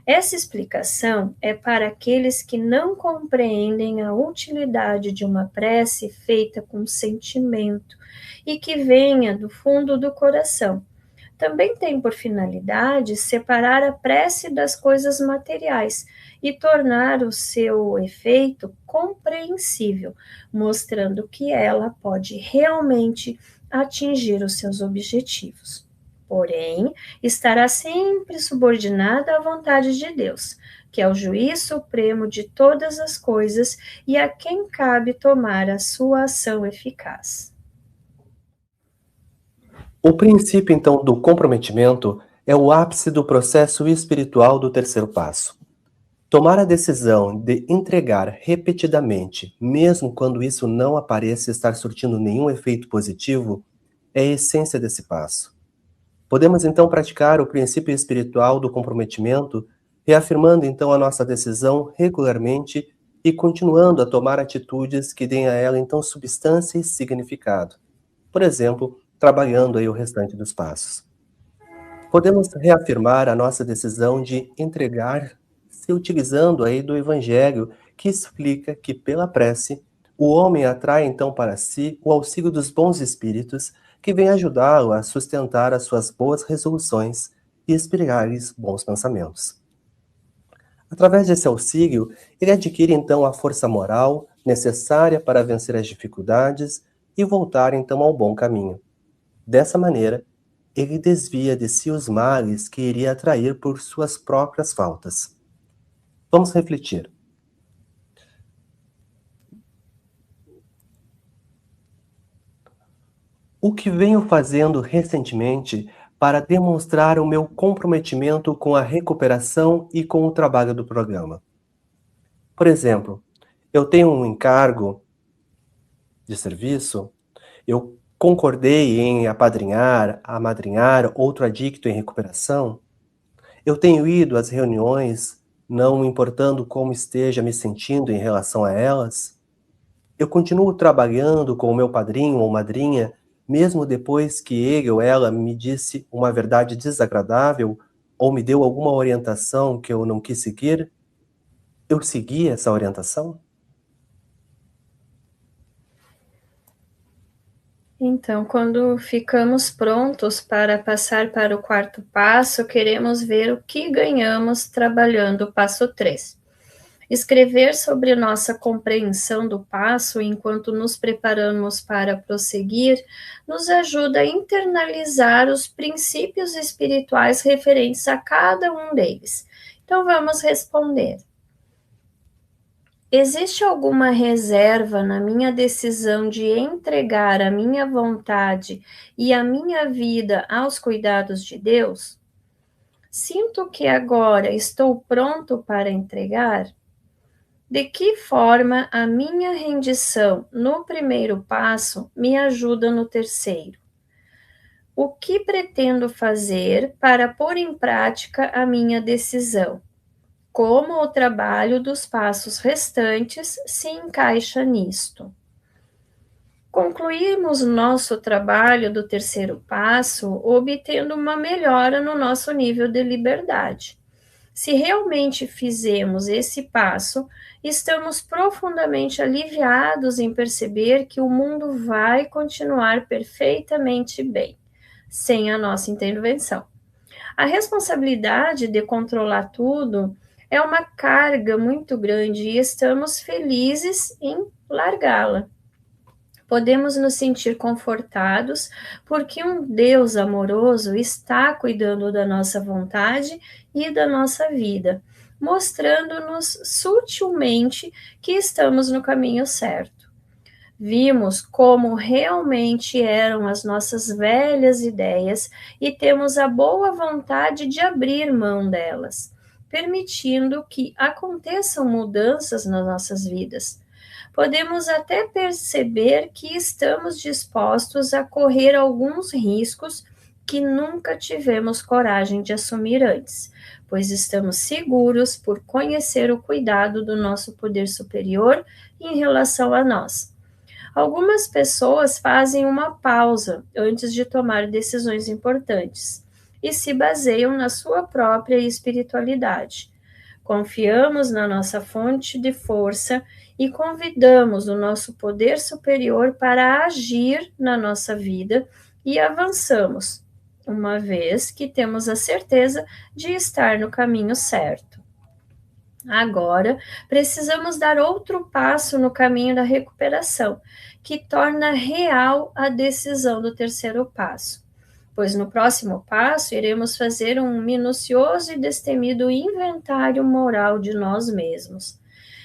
Essa explicação é para aqueles que não compreendem a utilidade de uma prece feita com sentimento e que venha do fundo do coração. Também tem por finalidade separar a prece das coisas materiais e tornar o seu efeito compreensível, mostrando que ela pode realmente atingir os seus objetivos. Porém, estará sempre subordinada à vontade de Deus, que é o juiz supremo de todas as coisas e a quem cabe tomar a sua ação eficaz. O princípio, então, do comprometimento é o ápice do processo espiritual do terceiro passo. Tomar a decisão de entregar repetidamente, mesmo quando isso não apareça estar surtindo nenhum efeito positivo, é a essência desse passo. Podemos, então, praticar o princípio espiritual do comprometimento, reafirmando, então, a nossa decisão regularmente e continuando a tomar atitudes que deem a ela, então, substância e significado. Por exemplo, trabalhando aí o restante dos passos. Podemos reafirmar a nossa decisão de entregar, se utilizando aí do Evangelho, que explica que pela prece, o homem atrai então para si o auxílio dos bons espíritos que vêm ajudá-lo a sustentar as suas boas resoluções e inspirar-lhes bons pensamentos. Através desse auxílio, ele adquire então a força moral necessária para vencer as dificuldades e voltar então ao bom caminho. Dessa maneira, ele desvia de si os males que iria atrair por suas próprias faltas. Vamos refletir. O que venho fazendo recentemente para demonstrar o meu comprometimento com a recuperação e com o trabalho do programa? Por exemplo, eu tenho um encargo de serviço, eu concordei em amadrinhar outro adicto em recuperação, eu tenho ido às reuniões, não importando como esteja me sentindo em relação a elas, eu continuo trabalhando com o meu padrinho ou madrinha, mesmo depois que ele ou ela me disse uma verdade desagradável ou me deu alguma orientação que eu não quis seguir, eu segui essa orientação? Então, quando ficamos prontos para passar para o quarto passo, queremos ver o que ganhamos trabalhando o passo 3. Escrever sobre nossa compreensão do passo enquanto nos preparamos para prosseguir nos ajuda a internalizar os princípios espirituais referentes a cada um deles. Então, vamos responder. Existe alguma reserva na minha decisão de entregar a minha vontade e a minha vida aos cuidados de Deus? Sinto que agora estou pronto para entregar? De que forma a minha rendição no primeiro passo me ajuda no terceiro? O que pretendo fazer para pôr em prática a minha decisão? Como o trabalho dos passos restantes se encaixa nisto? Concluímos nosso trabalho do terceiro passo obtendo uma melhora no nosso nível de liberdade. Se realmente fizemos esse passo, estamos profundamente aliviados em perceber que o mundo vai continuar perfeitamente bem, sem a nossa intervenção. A responsabilidade de controlar tudo é uma carga muito grande e estamos felizes em largá-la. Podemos nos sentir confortados porque um Deus amoroso está cuidando da nossa vontade e da nossa vida, mostrando-nos sutilmente que estamos no caminho certo. Vimos como realmente eram as nossas velhas ideias e temos a boa vontade de abrir mão delas, permitindo que aconteçam mudanças nas nossas vidas. Podemos até perceber que estamos dispostos a correr alguns riscos que nunca tivemos coragem de assumir antes, pois estamos seguros por conhecer o cuidado do nosso poder superior em relação a nós. Algumas pessoas fazem uma pausa antes de tomar decisões importantes e se baseiam na sua própria espiritualidade. Confiamos na nossa fonte de força e convidamos o nosso poder superior para agir na nossa vida e avançamos, uma vez que temos a certeza de estar no caminho certo. Agora, precisamos dar outro passo no caminho da recuperação, que torna real a decisão do terceiro passo. Pois no próximo passo iremos fazer um minucioso e destemido inventário moral de nós mesmos.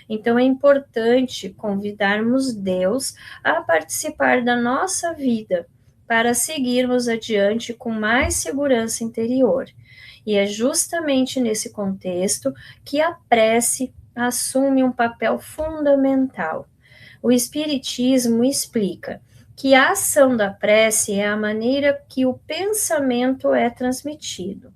Então é importante convidarmos Deus a participar da nossa vida para seguirmos adiante com mais segurança interior. E é justamente nesse contexto que a prece assume um papel fundamental. O Espiritismo explica que a ação da prece é a maneira que o pensamento é transmitido.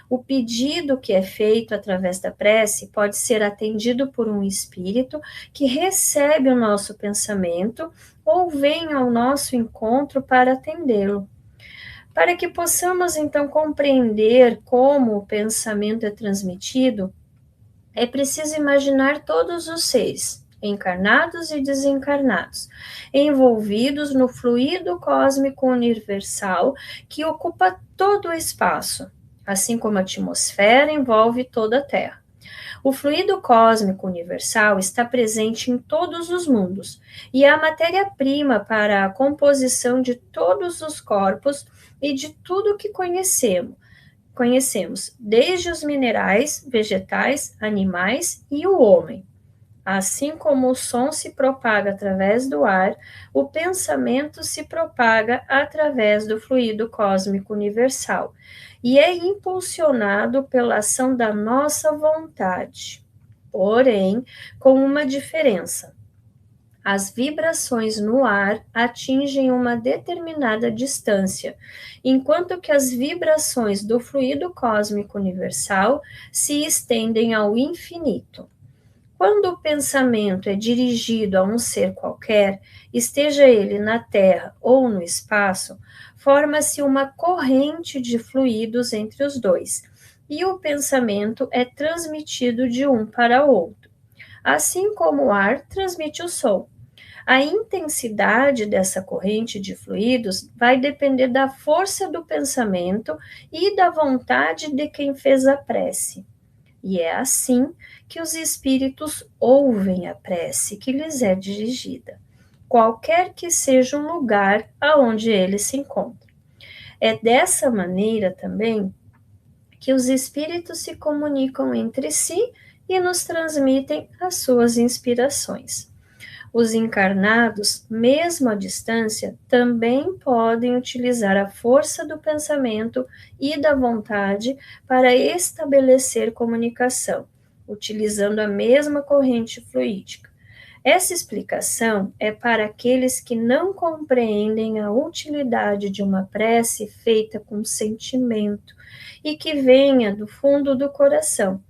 O pedido que é feito através da prece pode ser atendido por um espírito que recebe o nosso pensamento ou vem ao nosso encontro para atendê-lo. Para que possamos então compreender como o pensamento é transmitido, é preciso imaginar todos os seres, encarnados e desencarnados, envolvidos no fluido cósmico universal que ocupa todo o espaço, assim como a atmosfera envolve toda a Terra. O fluido cósmico universal está presente em todos os mundos e é a matéria-prima para a composição de todos os corpos e de tudo que conhecemos, desde os minerais, vegetais, animais e o homem. Assim como o som se propaga através do ar, o pensamento se propaga através do fluido cósmico universal e é impulsionado pela ação da nossa vontade. Porém, com uma diferença. As vibrações no ar atingem uma determinada distância, enquanto que as vibrações do fluido cósmico universal se estendem ao infinito. Quando o pensamento é dirigido a um ser qualquer, esteja ele na Terra ou no espaço, forma-se uma corrente de fluidos entre os dois, e o pensamento é transmitido de um para outro, assim como o ar transmite o som. A intensidade dessa corrente de fluidos vai depender da força do pensamento e da vontade de quem fez a prece. E é assim que os espíritos ouvem a prece que lhes é dirigida, qualquer que seja o lugar aonde eles se encontram. É dessa maneira também que os espíritos se comunicam entre si e nos transmitem as suas inspirações. Os encarnados, mesmo à distância, também podem utilizar a força do pensamento e da vontade para estabelecer comunicação, utilizando a mesma corrente fluídica. Essa explicação é para aqueles que não compreendem a utilidade de uma prece feita com sentimento e que venha do fundo do coração.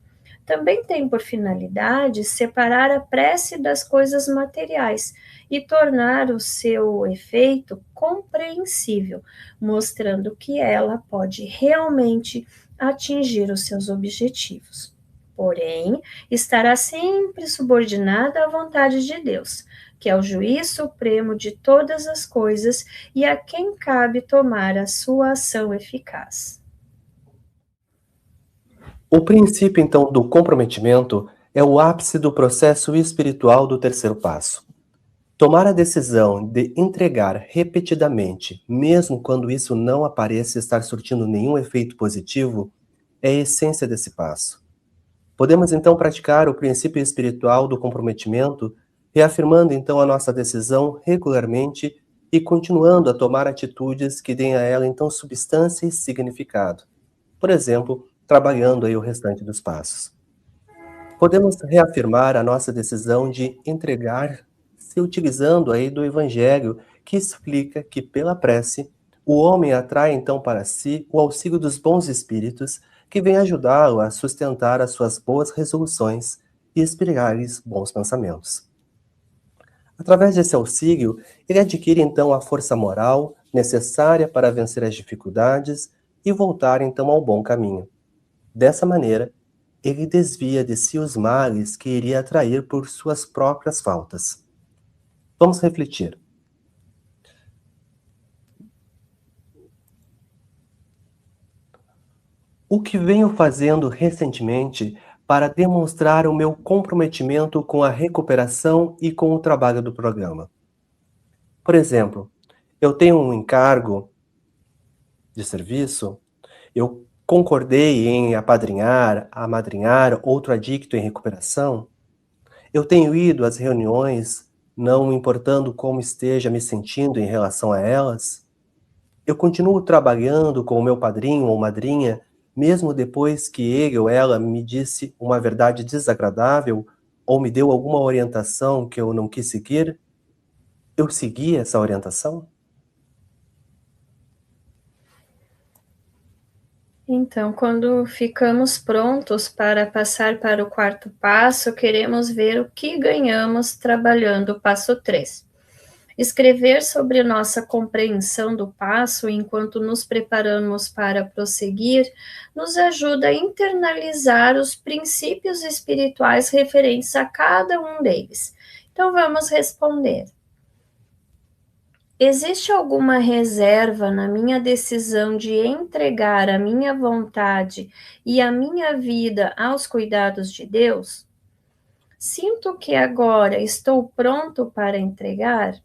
Também tem por finalidade separar a prece das coisas materiais e tornar o seu efeito compreensível, mostrando que ela pode realmente atingir os seus objetivos. Porém, estará sempre subordinada à vontade de Deus, que é o juiz supremo de todas as coisas e a quem cabe tomar a sua ação eficaz. O princípio, então, do comprometimento é o ápice do processo espiritual do terceiro passo. Tomar a decisão de entregar repetidamente, mesmo quando isso não apareça estar surtindo nenhum efeito positivo, é a essência desse passo. Podemos então praticar o princípio espiritual do comprometimento, reafirmando então a nossa decisão regularmente e continuando a tomar atitudes que deem a ela então substância e significado. Por exemplo, trabalhando aí o restante dos passos. Podemos reafirmar a nossa decisão de entregar, se utilizando aí do Evangelho, que explica que pela prece, o homem atrai então para si o auxílio dos bons espíritos que vem ajudá-lo a sustentar as suas boas resoluções e inspirar-lhes bons pensamentos. Através desse auxílio, ele adquire então a força moral necessária para vencer as dificuldades e voltar então ao bom caminho. Dessa maneira, ele desvia de si os males que iria atrair por suas próprias faltas. Vamos refletir. O que venho fazendo recentemente para demonstrar o meu comprometimento com a recuperação e com o trabalho do programa? Por exemplo, eu tenho um encargo de serviço, eu concordei em amadrinhar outro adicto em recuperação, eu tenho ido às reuniões, não importando como esteja me sentindo em relação a elas, eu continuo trabalhando com o meu padrinho ou madrinha, mesmo depois que ele ou ela me disse uma verdade desagradável ou me deu alguma orientação que eu não quis seguir, eu segui essa orientação? Então, quando ficamos prontos para passar para o quarto passo, queremos ver o que ganhamos trabalhando o passo 3. Escrever sobre nossa compreensão do passo enquanto nos preparamos para prosseguir nos ajuda a internalizar os princípios espirituais referentes a cada um deles. Então, vamos responder. Existe alguma reserva na minha decisão de entregar a minha vontade e a minha vida aos cuidados de Deus? Sinto que agora estou pronto para entregar?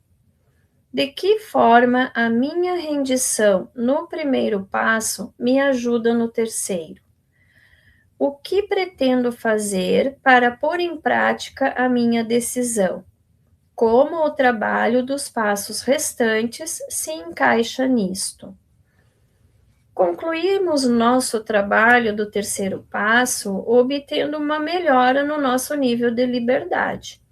De que forma a minha rendição no primeiro passo me ajuda no terceiro? O que pretendo fazer para pôr em prática a minha decisão? Como o trabalho dos passos restantes se encaixa nisto? Concluímos nosso trabalho do terceiro passo obtendo uma melhora no nosso nível de liberdade.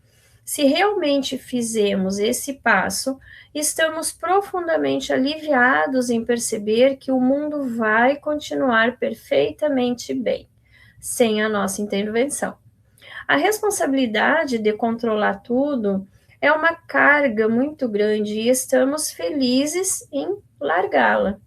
Se realmente fizemos esse passo, estamos profundamente aliviados em perceber que o mundo vai continuar perfeitamente bem, sem a nossa intervenção. A responsabilidade de controlar tudo é uma carga muito grande e estamos felizes em largá-la.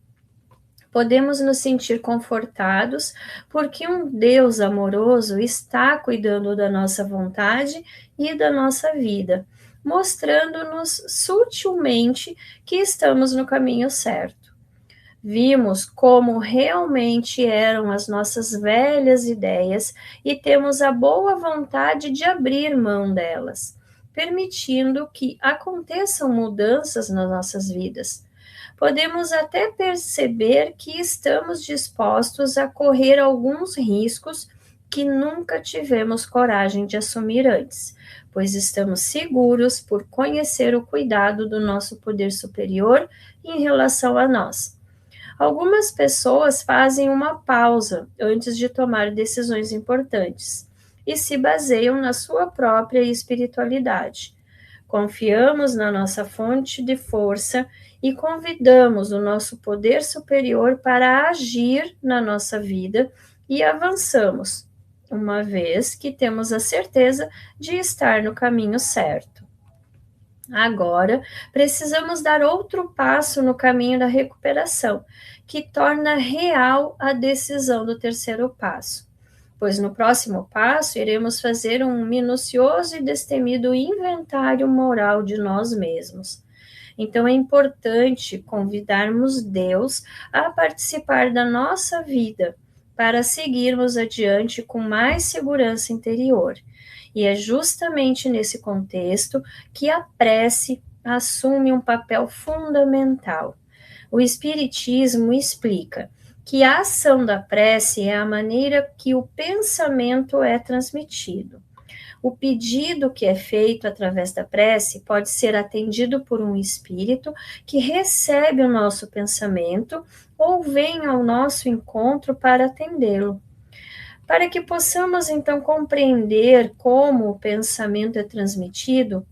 Podemos nos sentir confortados porque um Deus amoroso está cuidando da nossa vontade e da nossa vida, mostrando-nos sutilmente que estamos no caminho certo. Vimos como realmente eram as nossas velhas ideias e temos a boa vontade de abrir mão delas, permitindo que aconteçam mudanças nas nossas vidas. Podemos até perceber que estamos dispostos a correr alguns riscos que nunca tivemos coragem de assumir antes, pois estamos seguros por conhecer o cuidado do nosso poder superior em relação a nós. Algumas pessoas fazem uma pausa antes de tomar decisões importantes e se baseiam na sua própria espiritualidade. Confiamos na nossa fonte de força e convidamos o nosso poder superior para agir na nossa vida e avançamos, uma vez que temos a certeza de estar no caminho certo. Agora, precisamos dar outro passo no caminho da recuperação, que torna real a decisão do terceiro passo. Pois no próximo passo iremos fazer um minucioso e destemido inventário moral de nós mesmos. Então é importante convidarmos Deus a participar da nossa vida para seguirmos adiante com mais segurança interior. E é justamente nesse contexto que a prece assume um papel fundamental. O Espiritismo explica que a ação da prece é a maneira que o pensamento é transmitido. O pedido que é feito através da prece pode ser atendido por um espírito que recebe o nosso pensamento ou vem ao nosso encontro para atendê-lo. Para que possamos então compreender como o pensamento é transmitido,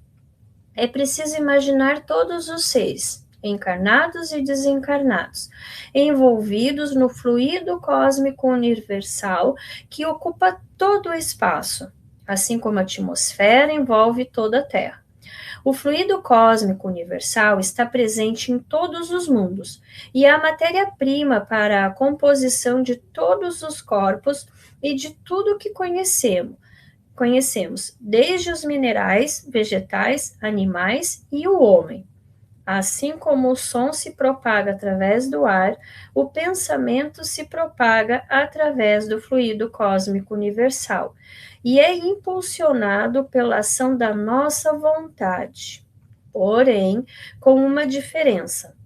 é preciso imaginar todos os seres, encarnados e desencarnados, envolvidos no fluido cósmico universal que ocupa todo o espaço, assim como a atmosfera envolve toda a Terra. O fluido cósmico universal está presente em todos os mundos e é a matéria-prima para a composição de todos os corpos e de tudo que conhecemos, desde os minerais, vegetais, animais e o homem. Assim como o som se propaga através do ar, o pensamento se propaga através do fluido cósmico universal e é impulsionado pela ação da nossa vontade. Porém, com uma diferença.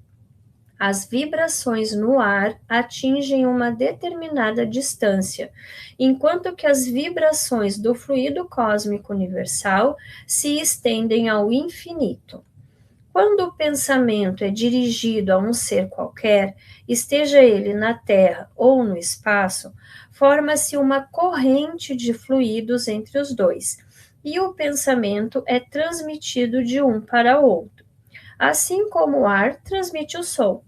As vibrações no ar atingem uma determinada distância, enquanto que as vibrações do fluido cósmico universal se estendem ao infinito. Quando o pensamento é dirigido a um ser qualquer, esteja ele na Terra ou no espaço, forma-se uma corrente de fluidos entre os dois, e o pensamento é transmitido de um para outro, assim como o ar transmite o som.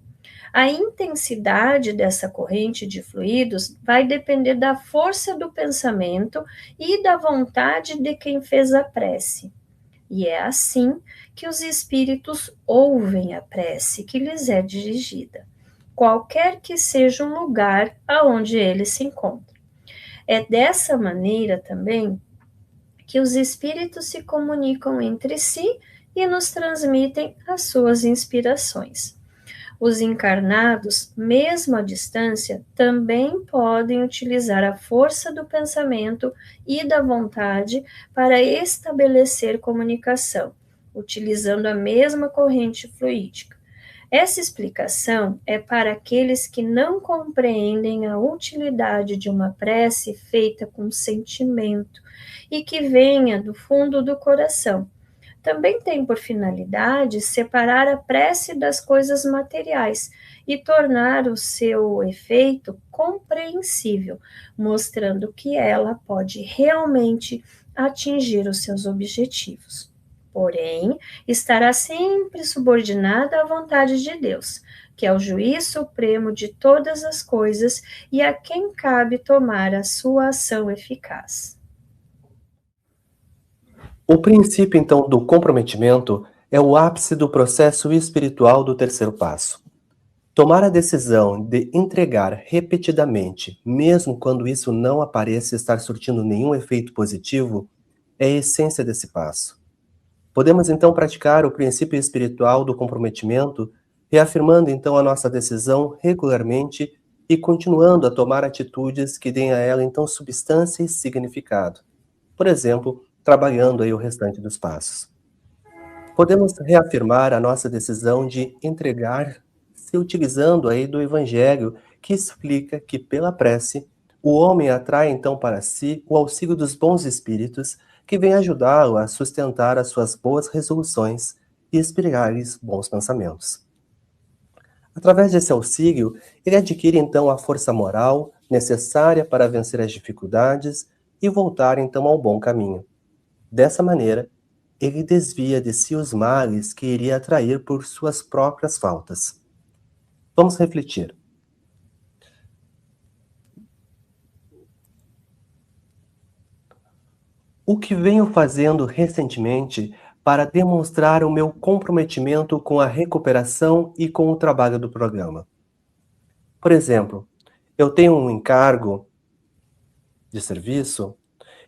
A intensidade dessa corrente de fluidos vai depender da força do pensamento e da vontade de quem fez a prece. E é assim que os espíritos ouvem a prece que lhes é dirigida, qualquer que seja o lugar aonde eles se encontram. É dessa maneira também que os espíritos se comunicam entre si e nos transmitem as suas inspirações. Os encarnados, mesmo à distância, também podem utilizar a força do pensamento e da vontade para estabelecer comunicação, utilizando a mesma corrente fluídica. Essa explicação é para aqueles que não compreendem a utilidade de uma prece feita com sentimento e que venha do fundo do coração. Também tem por finalidade separar a prece das coisas materiais e tornar o seu efeito compreensível, mostrando que ela pode realmente atingir os seus objetivos. porém, estará sempre subordinada à vontade de Deus, que é o juiz supremo de todas as coisas e a quem cabe tomar a sua ação eficaz. O princípio, então, do comprometimento é o ápice do processo espiritual do terceiro passo. Tomar a decisão de entregar repetidamente, mesmo quando isso não apareça estar surtindo nenhum efeito positivo, é a essência desse passo. Podemos então praticar o princípio espiritual do comprometimento, reafirmando então a nossa decisão regularmente e continuando a tomar atitudes que deem a ela então substância e significado. Por exemplo, trabalhando aí o restante dos passos. Podemos reafirmar a nossa decisão de entregar se utilizando aí do Evangelho, que explica que pela prece, o homem atrai então para si o auxílio dos bons espíritos, que vem ajudá-lo a sustentar as suas boas resoluções e inspirar-lhes bons pensamentos. Através desse auxílio, ele adquire então a força moral necessária para vencer as dificuldades e voltar então ao bom caminho. Dessa maneira, ele desvia de si os males que iria atrair por suas próprias faltas. Vamos refletir. O que venho fazendo recentemente para demonstrar o meu comprometimento com a recuperação e com o trabalho do programa? Por exemplo, eu tenho um encargo de serviço,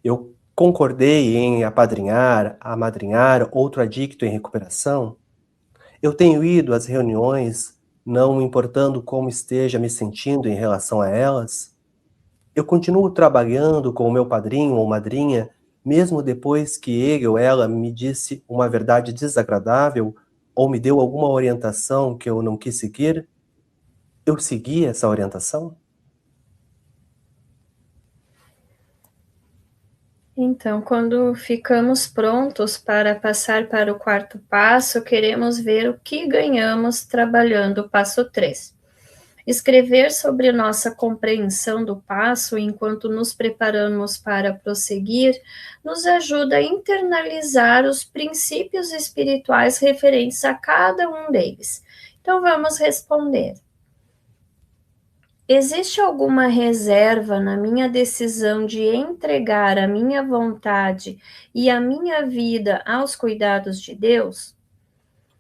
eu concordei em amadrinhar outro adicto em recuperação, eu tenho ido às reuniões, não importando como esteja me sentindo em relação a elas, eu continuo trabalhando com o meu padrinho ou madrinha, mesmo depois que ele ou ela me disse uma verdade desagradável ou me deu alguma orientação que eu não quis seguir, eu segui essa orientação? Então, quando ficamos prontos para passar para o quarto passo, queremos ver o que ganhamos trabalhando o passo 3. Escrever sobre nossa compreensão do passo enquanto nos preparamos para prosseguir nos ajuda a internalizar os princípios espirituais referentes a cada um deles. Então, vamos responder. Existe alguma reserva na minha decisão de entregar a minha vontade e a minha vida aos cuidados de Deus?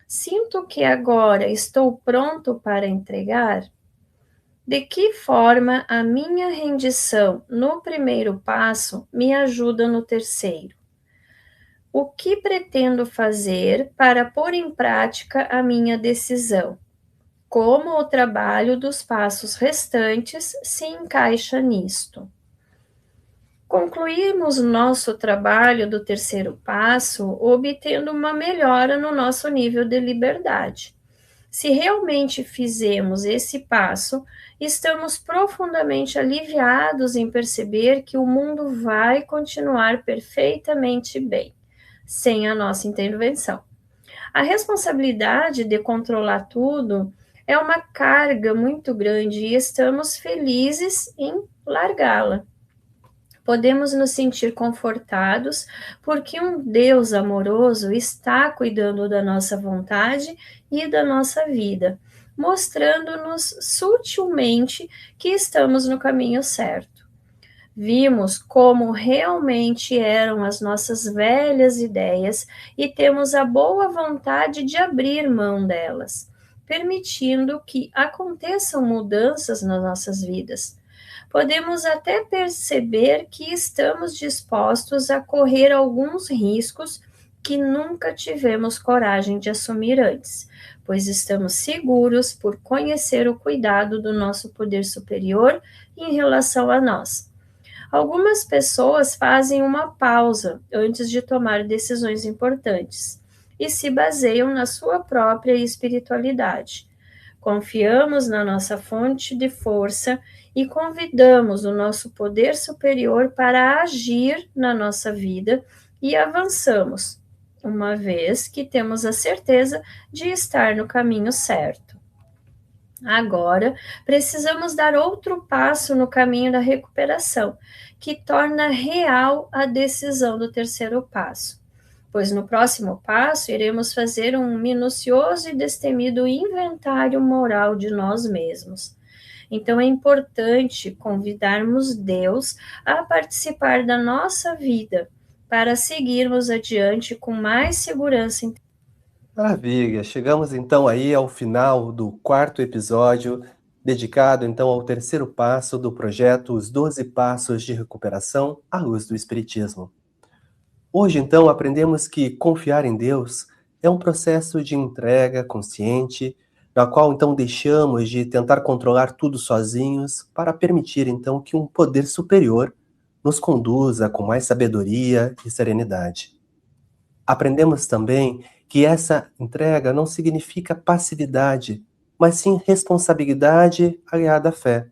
Sinto que agora estou pronto para entregar? De que forma a minha rendição no primeiro passo me ajuda no terceiro? O que pretendo fazer para pôr em prática a minha decisão? Como o trabalho dos passos restantes se encaixa nisto? Concluímos nosso trabalho do terceiro passo obtendo uma melhora no nosso nível de liberdade. Se realmente fizemos esse passo, estamos profundamente aliviados em perceber que o mundo vai continuar perfeitamente bem, sem a nossa intervenção. A responsabilidade de controlar tudo é uma carga muito grande e estamos felizes em largá-la. Podemos nos sentir confortados porque um Deus amoroso está cuidando da nossa vontade e da nossa vida, mostrando-nos sutilmente que estamos no caminho certo. Vimos como realmente eram as nossas velhas ideias e temos a boa vontade de abrir mão delas, permitindo que aconteçam mudanças nas nossas vidas. Podemos até perceber que estamos dispostos a correr alguns riscos que nunca tivemos coragem de assumir antes, pois estamos seguros por conhecer o cuidado do nosso poder superior em relação a nós. Algumas pessoas fazem uma pausa antes de tomar decisões importantes e se baseiam na sua própria espiritualidade. Confiamos na nossa fonte de força e convidamos o nosso poder superior para agir na nossa vida e avançamos, uma vez que temos a certeza de estar no caminho certo. Agora, precisamos dar outro passo no caminho da recuperação, que torna real a decisão do terceiro passo, pois no próximo passo iremos fazer um minucioso e destemido inventário moral de nós mesmos. Então é importante convidarmos Deus a participar da nossa vida para seguirmos adiante com mais segurança. Maravilha! Chegamos então aí ao final do quarto episódio, dedicado então ao terceiro passo do projeto Os 12 Passos de Recuperação à Luz do Espiritismo. Hoje então aprendemos que confiar em Deus é um processo de entrega consciente, na qual então deixamos de tentar controlar tudo sozinhos para permitir então que um poder superior nos conduza com mais sabedoria e serenidade. Aprendemos também que essa entrega não significa passividade, mas sim responsabilidade aliada à fé.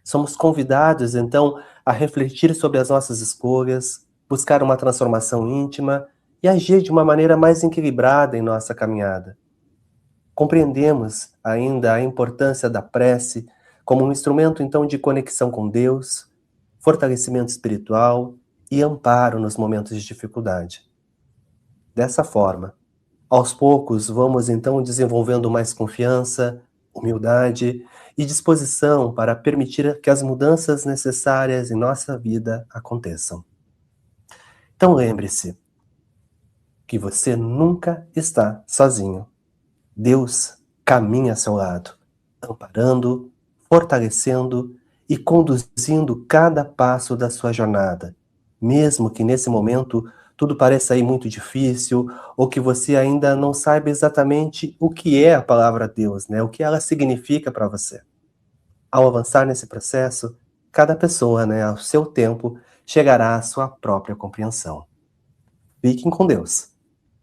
Somos convidados, então, a refletir sobre as nossas escolhas, buscar uma transformação íntima e agir de uma maneira mais equilibrada em nossa caminhada. Compreendemos ainda a importância da prece como um instrumento, então, de conexão com Deus, fortalecimento espiritual e amparo nos momentos de dificuldade. Dessa forma, aos poucos, vamos então desenvolvendo mais confiança, humildade e disposição para permitir que as mudanças necessárias em nossa vida aconteçam. Então lembre-se que você nunca está sozinho. Deus caminha ao seu lado, amparando, fortalecendo e conduzindo cada passo da sua jornada, mesmo que nesse momento tudo pareça aí muito difícil, ou que você ainda não saiba exatamente o que é a palavra Deus, né? O que ela significa para você. Ao avançar nesse processo, cada pessoa, né, ao seu tempo, chegará à sua própria compreensão. Fiquem com Deus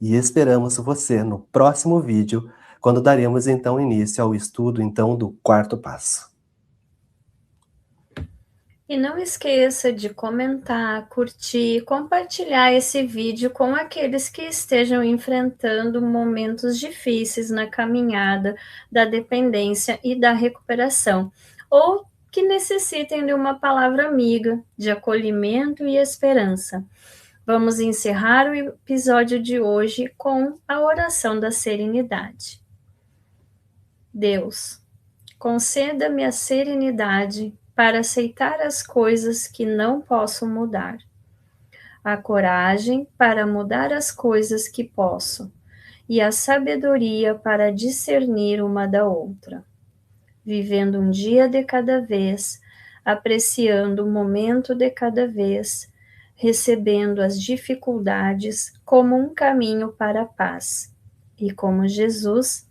e esperamos você no próximo vídeo, quando daremos então início ao estudo então do quarto passo. E não esqueça de comentar, curtir, compartilhar esse vídeo com aqueles que estejam enfrentando momentos difíceis na caminhada da dependência e da recuperação, ou que necessitem de uma palavra amiga, de acolhimento e esperança. Vamos encerrar o episódio de hoje com a oração da serenidade. Deus, conceda-me a serenidade para aceitar as coisas que não posso mudar, a coragem para mudar as coisas que posso e a sabedoria para discernir uma da outra, vivendo um dia de cada vez, apreciando um momento de cada vez, recebendo as dificuldades como um caminho para a paz e como Jesus,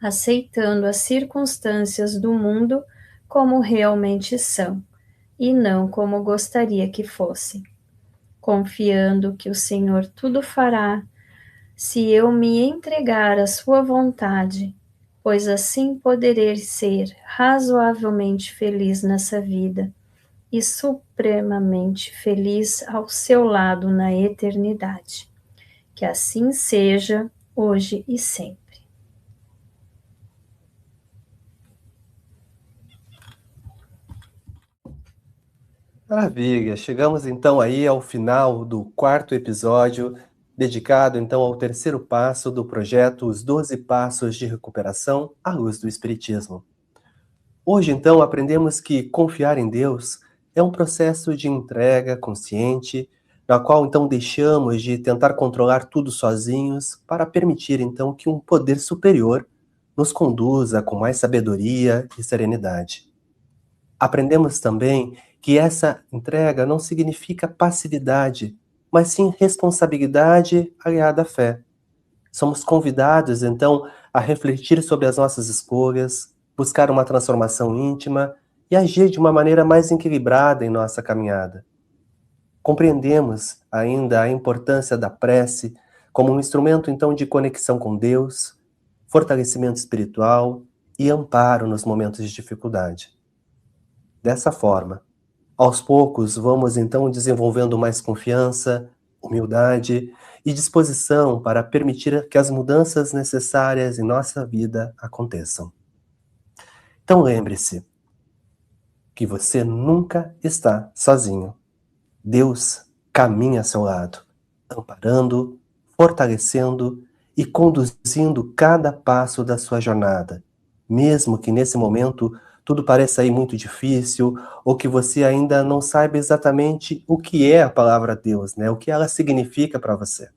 aceitando as circunstâncias do mundo como realmente são, e não como gostaria que fossem, confiando que o Senhor tudo fará, se eu me entregar à sua vontade, pois assim poderei ser razoavelmente feliz nessa vida e supremamente feliz ao seu lado na eternidade. Que assim seja, hoje e sempre. Maravilha! Chegamos então aí ao final do quarto episódio, dedicado então ao terceiro passo do projeto Os 12 Passos de Recuperação à Luz do Espiritismo. Hoje então aprendemos que confiar em Deus é um processo de entrega consciente, na qual então deixamos de tentar controlar tudo sozinhos para permitir então que um poder superior nos conduza com mais sabedoria e serenidade. Aprendemos também que essa entrega não significa passividade, mas sim responsabilidade aliada à fé. Somos convidados, então, a refletir sobre as nossas escolhas, buscar uma transformação íntima e agir de uma maneira mais equilibrada em nossa caminhada. Compreendemos ainda a importância da prece como um instrumento, então, de conexão com Deus, fortalecimento espiritual e amparo nos momentos de dificuldade. Dessa forma, aos poucos, vamos então desenvolvendo mais confiança, humildade e disposição para permitir que as mudanças necessárias em nossa vida aconteçam. Então lembre-se que você nunca está sozinho. Deus caminha ao seu lado, amparando, fortalecendo e conduzindo cada passo da sua jornada, mesmo que nesse momento tudo pareça aí muito difícil ou que você ainda não saiba exatamente o que é a palavra Deus, né? O que ela significa para você.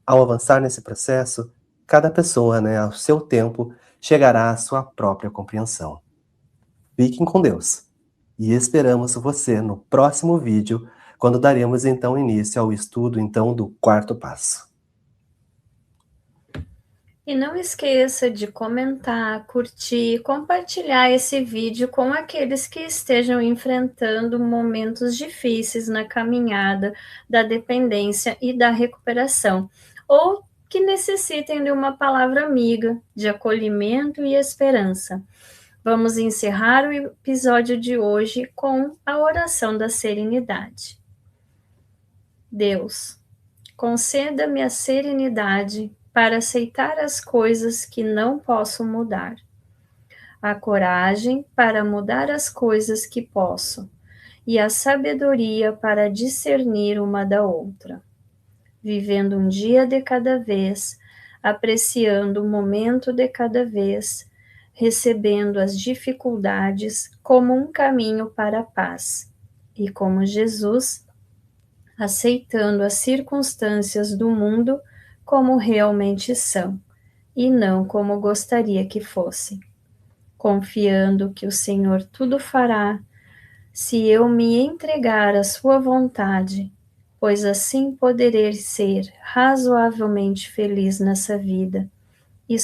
Ao avançar nesse processo, cada pessoa, né, ao seu tempo, chegará à sua própria compreensão. Fiquem com Deus e esperamos você no próximo vídeo, quando daremos então início ao estudo então do quarto passo. E não esqueça de comentar, curtir, compartilhar esse vídeo com aqueles que estejam enfrentando momentos difíceis na caminhada da dependência e da recuperação, ou que necessitem de uma palavra amiga, de acolhimento e esperança. Vamos encerrar o episódio de hoje com a oração da serenidade. Deus, conceda-me a serenidade para aceitar as coisas que não posso mudar, a coragem para mudar as coisas que posso e a sabedoria para discernir uma da outra, vivendo um dia de cada vez, apreciando um momento de cada vez, recebendo as dificuldades como um caminho para a paz e como Jesus, aceitando as circunstâncias do mundo como realmente são, e não como gostaria que fossem, confiando que o Senhor tudo fará, se eu me entregar à sua vontade, pois assim poderei ser razoavelmente feliz nessa vida e